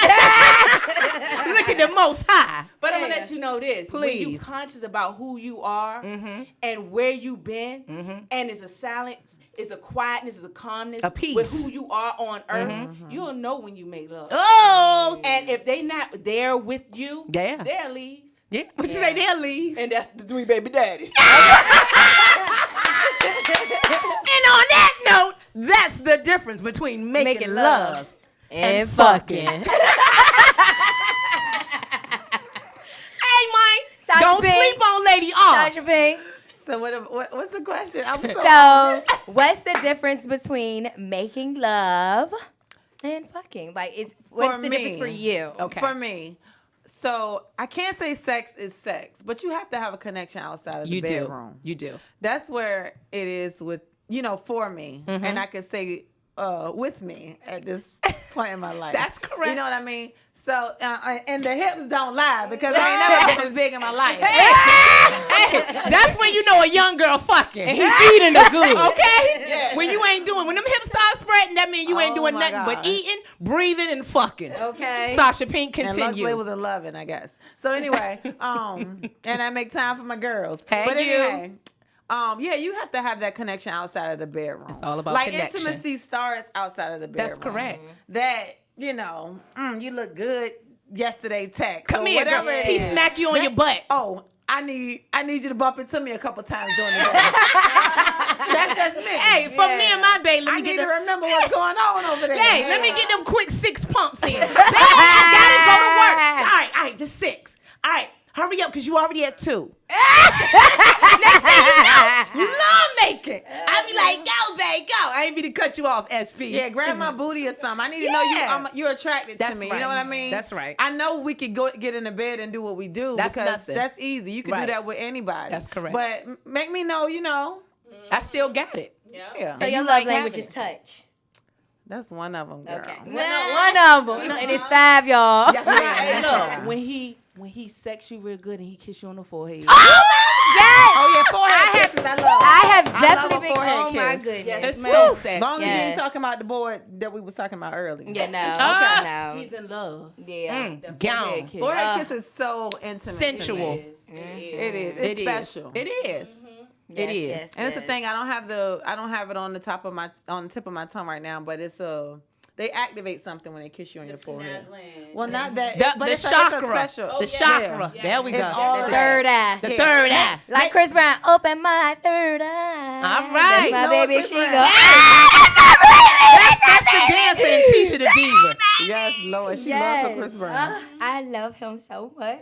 at the Most High.
But I'm going to let you know this. When
Please.
you conscious about who you are and where you've been, and it's a silence, it's a quietness, it's a calmness
A peace.
with who you are on earth, you'll know when you make love.
Oh.
And if they not there with you,
Yeah.
they'll leave.
Yeah. What you say? They'll leave.
And that's the 3 baby daddies.
And on that note, that's the difference between making love
and fucking.
Hey, Mike,
Sasha
don't
Pink.
sleep on Lady R.
Sasha Pink.
So what's the question? I'm so.
So, what's the difference between making love and fucking? What's the difference for you?
Okay.
For me, so I can't say sex is sex, but you have to have a connection outside of the bedroom.
You do.
That's where it is with, for me. And I can say with me at this point in my life.
That's correct.
You know what I mean? So, and the hips don't lie because I ain't never been as big in my life.
Hey, that's when you know a young girl fucking.
And he feeding her good.
Okay?
Yeah.
When you ain't doing, when them hips start spreading, that means you ain't doing
my
nothing but
God.
eating, breathing, and fucking.
Okay.
Sasha Pink,
And
continue.
luckily was in loving, I guess. So anyway, and I make time for my girls.
Hey,
but
you.
anyway, you have to have that connection outside of the bedroom.
It's all about
like
connection.
intimacy starts outside of the bedroom.
That's correct.
That you look good yesterday text.
Come
or
here,
whatever
girl.
it
He
is.
smack you on your butt.
Oh, I need you to bump into me a couple times during the day. That's just me.
Hey, for me and my baby, let
I
me
need
get
to
them.
remember what's going on over there.
Hey, let me get them quick 6 pumps in. Baby, I gotta go to work. All right, just 6. All right, Hurry up, because you already at 2. Next thing you love making. I be like, go, babe, go. I ain't be to cut you off, SP.
Yeah, grab my booty or something. I need to know you're attracted
That's
to me.
right.
You know what I mean?
That's right.
I know we could get in the bed and do what we do
That's
because
nothing.
that's easy. You can
Right.
do that with anybody.
That's correct.
But make me know,
I still got it.
Yeah.
So
And
your
you
love
like
language
having
is
it.
touch.
That's one of them, girl.
Okay. One of them. And it's 5, y'all.
That's
Hey,
right.
look, when he sex you real good and he kiss you on the forehead.
Yes.
Oh, yeah, forehead kisses. I love
I have
I love
definitely
a
been.
forehead
Oh my
kiss.
goodness.
Yes,
It's
ma'am.
so
As
sexy.
long as you ain't
Yes.
talking about the boy that we was talking about earlier.
Yeah, no.
He's in love.
Yeah.
That
Gone.
forehead kiss.
Forehead kiss is so intimate. to me.
Sensual.
It is.
It is. It's special.
It is. It is.
Yes,
And it's the
yes.
thing. I don't have it on the tip of my tongue right now, but it's they activate something when they kiss you on your forehead.
Pineal gland.
Well, not that.
The
it's
chakra.
It's a special.
Oh,
The
yeah.
chakra.
Yeah.
There we go.
It's all
The
that.
third eye.
The
Yeah.
third eye.
Like Chris Brown, open my third eye.
All right.
That's my
You know
baby.
what
She
Chris
go.
Brown-
That's the dancer and Tisha the Diva.
Yes, Lord. She loves her Chris Brown.
I love him so much.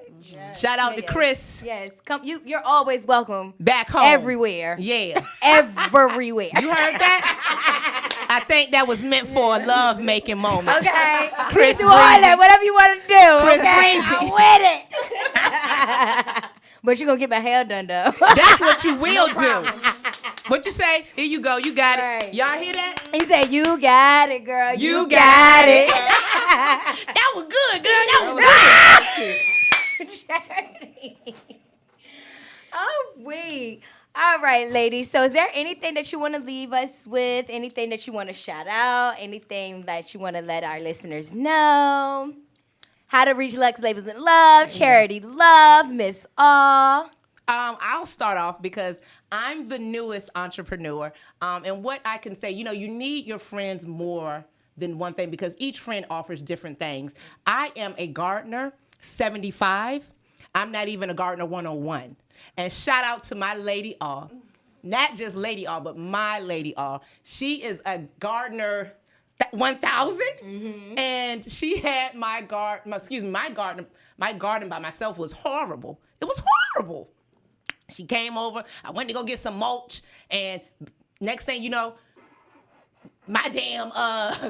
Shout out to
Yes.
Chris
Yes, come. You're always welcome
back home.
everywhere.
Yeah.
Everywhere.
You heard that? I think that was meant for a love making moment.
Okay.
Chris
Do all that,
Breezy.
whatever you want to do.
Chris
okay,
Breezy.
I'm with it. But you're gonna get my hair done though.
That's what you will do. What you say? Here you go. You got it.
Right.
Y'all hear that?
He said, "You got it, girl.
You
You
got
got
it."
it."
That was good, girl. That was good.
Charity. Oh, wait. All right, ladies. So is there anything that you want to leave us with? Anything that you want to shout out? Anything that you want to let our listeners know? How to reach Lux Labels in Love, Charity Love, Miss Awe.
I'll start off because I'm the newest entrepreneur. And what I can say, you need your friends more than one thing because each friend offers different things. I am a gardener, 75. I'm not even a gardener 101. And shout out to my lady Awe. Not just lady Awe, but my lady Awe. She is a gardener 1,000. And she had my garden by myself was horrible. It was horrible. She came over. I went to go get some mulch, and next thing you know, my damn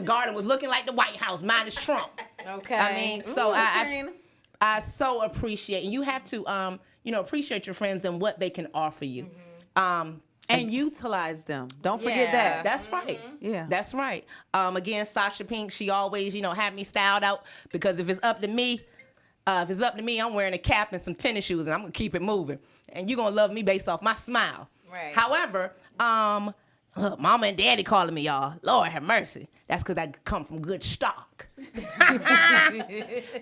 garden was looking like the White House, minus Trump.
Okay.
I mean, so I so appreciate, and you have to appreciate your friends and what they can offer you.
And utilize them. Don't forget
Yeah.
that.
That's right.
Yeah.
That's right. Again, Sasha Pink, she always, have me styled out because if it's up to me, I'm wearing a cap and some tennis shoes and I'm gonna keep it moving. And you're gonna love me based off my smile.
Right.
However, look, mama and daddy calling me y'all. Lord have mercy. That's because I come from good stock.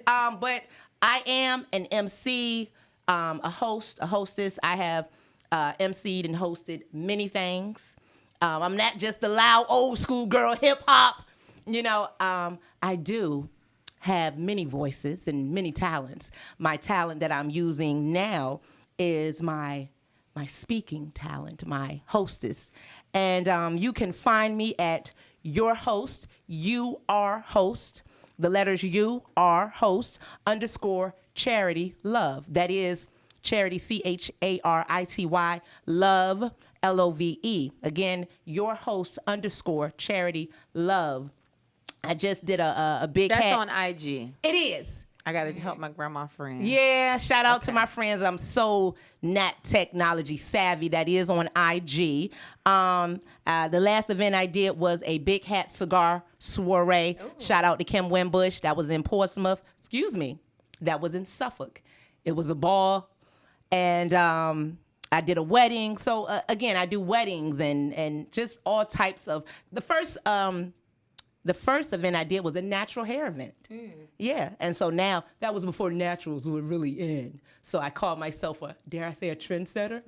But I am an MC, a host, a hostess. I have MC'd and hosted many things. I'm not just the loud old school girl hip hop. I do have many voices and many talents. My talent that I'm using now is my speaking talent, my hostess. And you can find me at your host, you are host, the letters you are host, _ Charity Love. That is Charity, CHARITY, Love, LOVE. Again, your host _ Charity Love. I just did a big
That's
hat.
on IG.
It is.
I got to help my grandma friend.
Yeah, shout out to my friends. I'm so not technology savvy. That is on IG. The last event I did was a big hat cigar soiree. Ooh. Shout out to Kim Wimbush. That was in Portsmouth. Excuse me. That was in Suffolk. It was a ball. And I did a wedding. So again, I do weddings and just all types of. The first event I did was a natural hair event. Yeah, and so now, that was before naturals were really in. So I called myself dare I say, a trendsetter?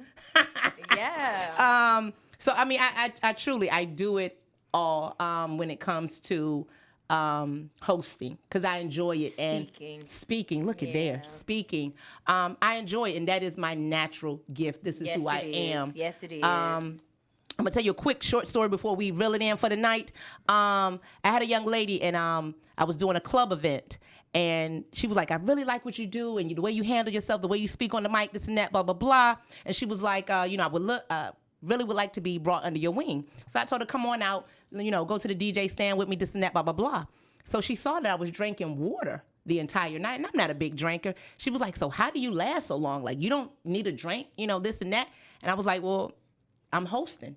Yeah.
So, I mean, I truly, I do it all when it comes to hosting, because I enjoy it.
Speaking.
And speaking, look at there, speaking. I enjoy it, and that is my natural gift. This is who I am.
Yes, it is.
I'm gonna tell you a quick short story before we reel it in for the night. I had a young lady, and I was doing a club event, and she was like, "I really like what you do, and the way you handle yourself, the way you speak on the mic, this and that, blah blah blah." And she was like, "I would really would like to be brought under your wing." So I told her, "Come on out, go to the DJ stand with me, this and that, blah blah blah." So she saw that I was drinking water the entire night, and I'm not a big drinker. She was like, "So how do you last so long? Like, you don't need a drink, this and that?" And I was like, "Well, I'm hosting.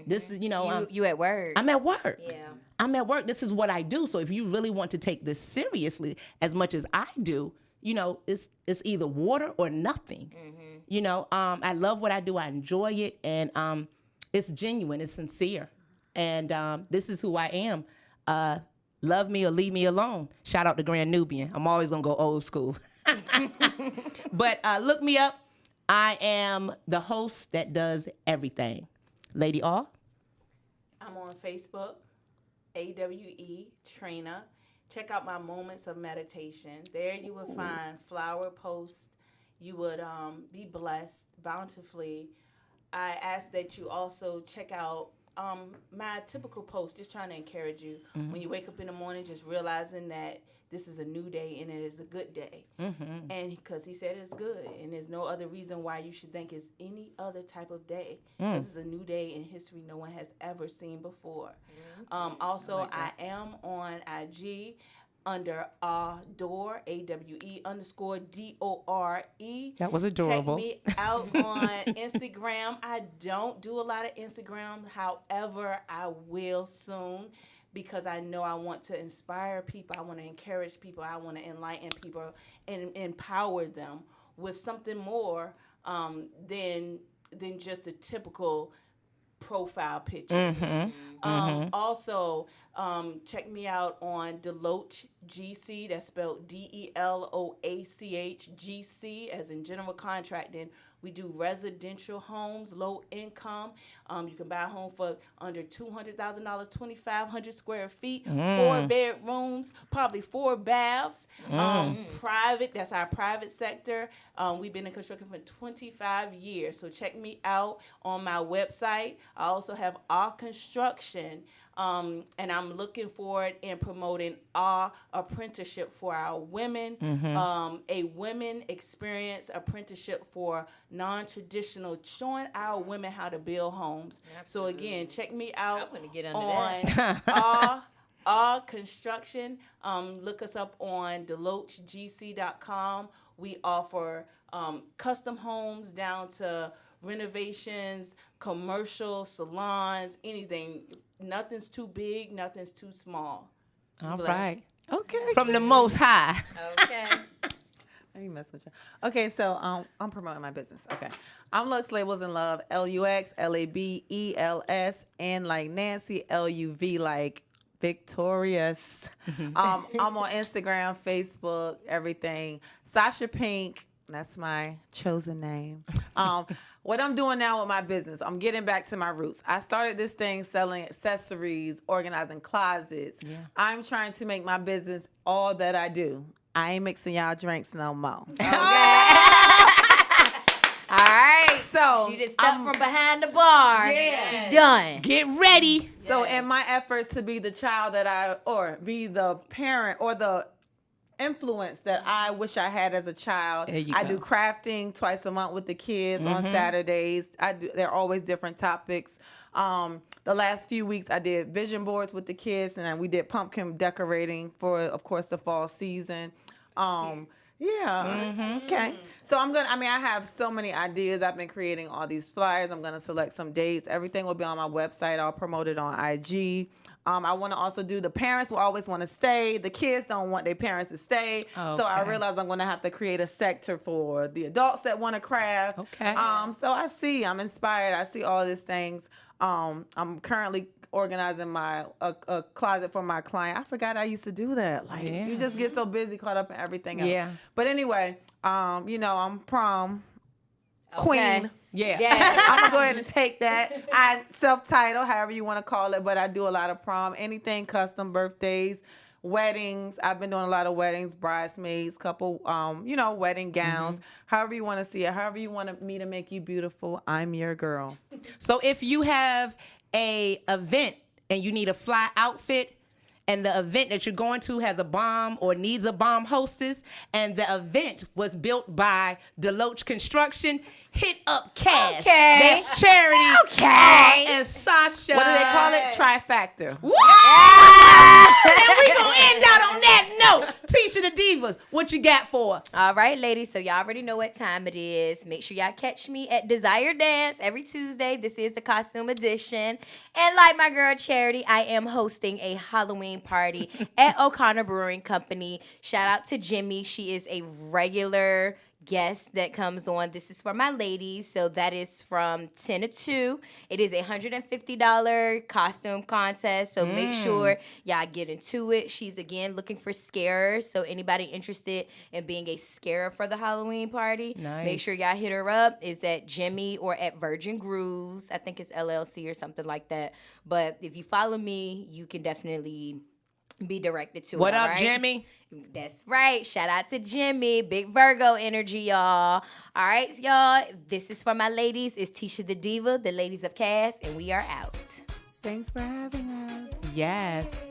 This is,
you at work.
I'm at work.
Yeah.
I'm at work. This is what I do. So if you really want to take this seriously as much as I do, it's either water or nothing. I love what I do. I enjoy it, and it's genuine. It's sincere, and this is who I am. Love me or leave me alone. Shout out to Grand Nubian. I'm always gonna go old school. But look me up. I am the host that does everything. Lady Awe.
I'm on Facebook, Awe Trina. Check out my moments of meditation. There you will find flower posts. You would be blessed bountifully. I ask that you also check out my typical post, just trying to encourage you. When you wake up in the morning, just realizing that this is a new day and it is a good day. And because he said it's good, and there's no other reason why you should think it's any other type of day, because it's a new day in history no one has ever seen before. Also, I am on IG under Adore, AWE_DORE.
That was adorable.
Check me out on Instagram. I don't do a lot of Instagram. However, I will soon, because I know I want to inspire people. I want to encourage people. I want to enlighten people and empower them with something more than just the typical profile pictures. Also, check me out on Deloach GC. That's spelled DELOACH GC, as in general contracting. We do residential homes, low income. You can buy a home for under $200,000, 2,500 square feet, 4 bedrooms, probably 4 baths. Private, that's our private sector. We've been in construction for 25 years. So check me out on my website. I also have Awe Construction. And I'm looking forward in promoting our apprenticeship for our women, a women experience apprenticeship for non-traditional, showing our women how to build homes. Absolutely. So again, check me out on Awe Construction. Look us up on DeloachGC.com. We offer custom homes down to renovations, commercial, salons, anything. Nothing's too big, nothing's too small.
All right. Okay. From the Most High.
Okay.
Let me mess with you. Okay, so I'm promoting my business. Okay. I'm Lux Labels in Love, LUXLABELS, and like Nancy, LUV, like victorious. I'm on Instagram, Facebook, everything. Sasha Pink. That's my chosen name. What I'm doing now with my business, I'm getting back to my roots. I started this thing selling accessories, organizing closets. Yeah. I'm trying to make my business all that I do. I ain't mixing y'all drinks no more.
Okay. All right.
So
she just stepped from behind the bar.
Yeah.
She done.
Get ready.
So in my efforts to be the child or be the parent or the influence that I wish I had as a child. I do crafting twice a month with the kids on Saturdays. They're always different topics. The last few weeks I did vision boards with the kids, and we did pumpkin decorating for, of course, the fall season. Okay. So I have so many ideas. I've been creating all these flyers. I'm going to select some dates. Everything will be on my website. I'll promote it on IG. I want to also do, the parents will always want to stay. The kids don't want their parents to stay. Okay. So I realize I'm going to have to create a sector for the adults that want to craft. Okay. So I'm inspired. I see all these things. I'm currently organizing my a closet for my client. I forgot I used to do that. Like you just get so busy, caught up in everything else. Yeah. But anyway, I'm prom queen. Yeah. I'm gonna go ahead and take that. I self-title, however you want to call it, but I do a lot of prom, anything custom, birthdays, weddings. I've been doing a lot of weddings, bridesmaids, couple, wedding gowns. However you want to see it, however you want me to make you beautiful, I'm your girl.
So if you have a event and you need a fly outfit, and the event that you're going to has a bomb or needs a bomb hostess, and the event was built by Deloach Construction, hit up CAS.
Okay.
That's Charity.
Okay.
And Sasha.
What do they call it? Trifactor.
And we gonna end out on that note. Tisha the Divas, what you got for us?
All right, ladies. So y'all already know what time it is. Make sure y'all catch me at Desire Dance every Tuesday. This is the costume edition. And like my girl Charity, I am hosting a Halloween party at O'Connor Brewing Company. Shout out to Jimmy. She is a regular guest that comes on. This is for my ladies. So that is from 10 to 2. It is a $150 costume contest. So make sure y'all get into it. She's again looking for scarers. So anybody interested in being a scarer for the Halloween party, make sure y'all hit her up. It's at Jimmy or at Virgin Grooves. I think it's LLC or something like that. But if you follow me, you can definitely be directed to it.
What up,
right?
Jimmy?
That's right. Shout out to Jimmy. Big Virgo energy, y'all. All right, y'all. This is for my ladies. It's Tisha the Diva, the ladies of CAS, and we are out.
Thanks for having us.
Yes.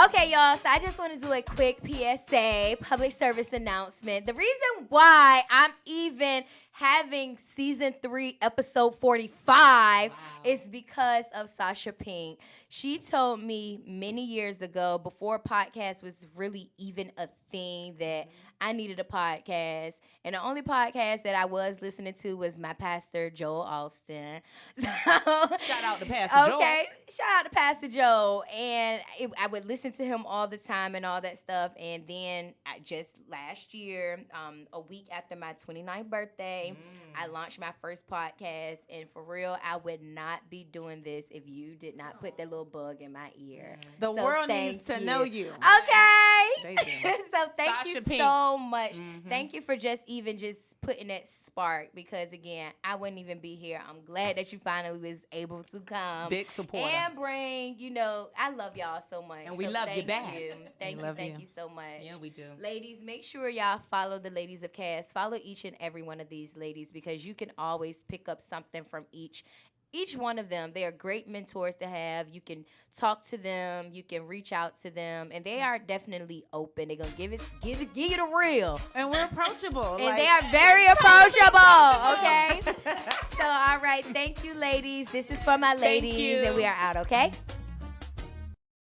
Okay, y'all. So I just want to do a quick PSA, public service announcement. The reason why I'm even having season 3, episode 45 is because of Sasha Pink. She told me many years ago, before podcast was really even a thing, that I needed a podcast. And the only podcast that I was listening to was my pastor, Joel Austin. So,
Shout out to Pastor Joel.
Okay, shout out to Pastor Joe. And I would listen to him all the time and all that stuff. And then just last year, a week after my 29th birthday, I launched my first podcast. And for real, I would not be doing this if you did not put that little bug in my ear.
The
So
world
thank
needs to
you.
know you.
Okay.
They do.
So thank
Sasha
you
Pink.
so much. Thank you for just putting that spark, because again, I wouldn't even be here. I'm glad that you finally was able to come.
Big supporter.
And bring, I love y'all so much.
And we
So
love you
thank
back.
Thank you so much.
Yeah, we do.
Ladies, make sure y'all follow the ladies of CAS. Follow each and every one of these ladies, because you can always pick up something from each one of them. They are great mentors to have. You can talk to them. You can reach out to them, and they are definitely open. They're gonna give you the real,
And we're approachable.
and they are very approachable. Okay. So all right, thank you, ladies. This is for my ladies,
you.
and we are out. Okay.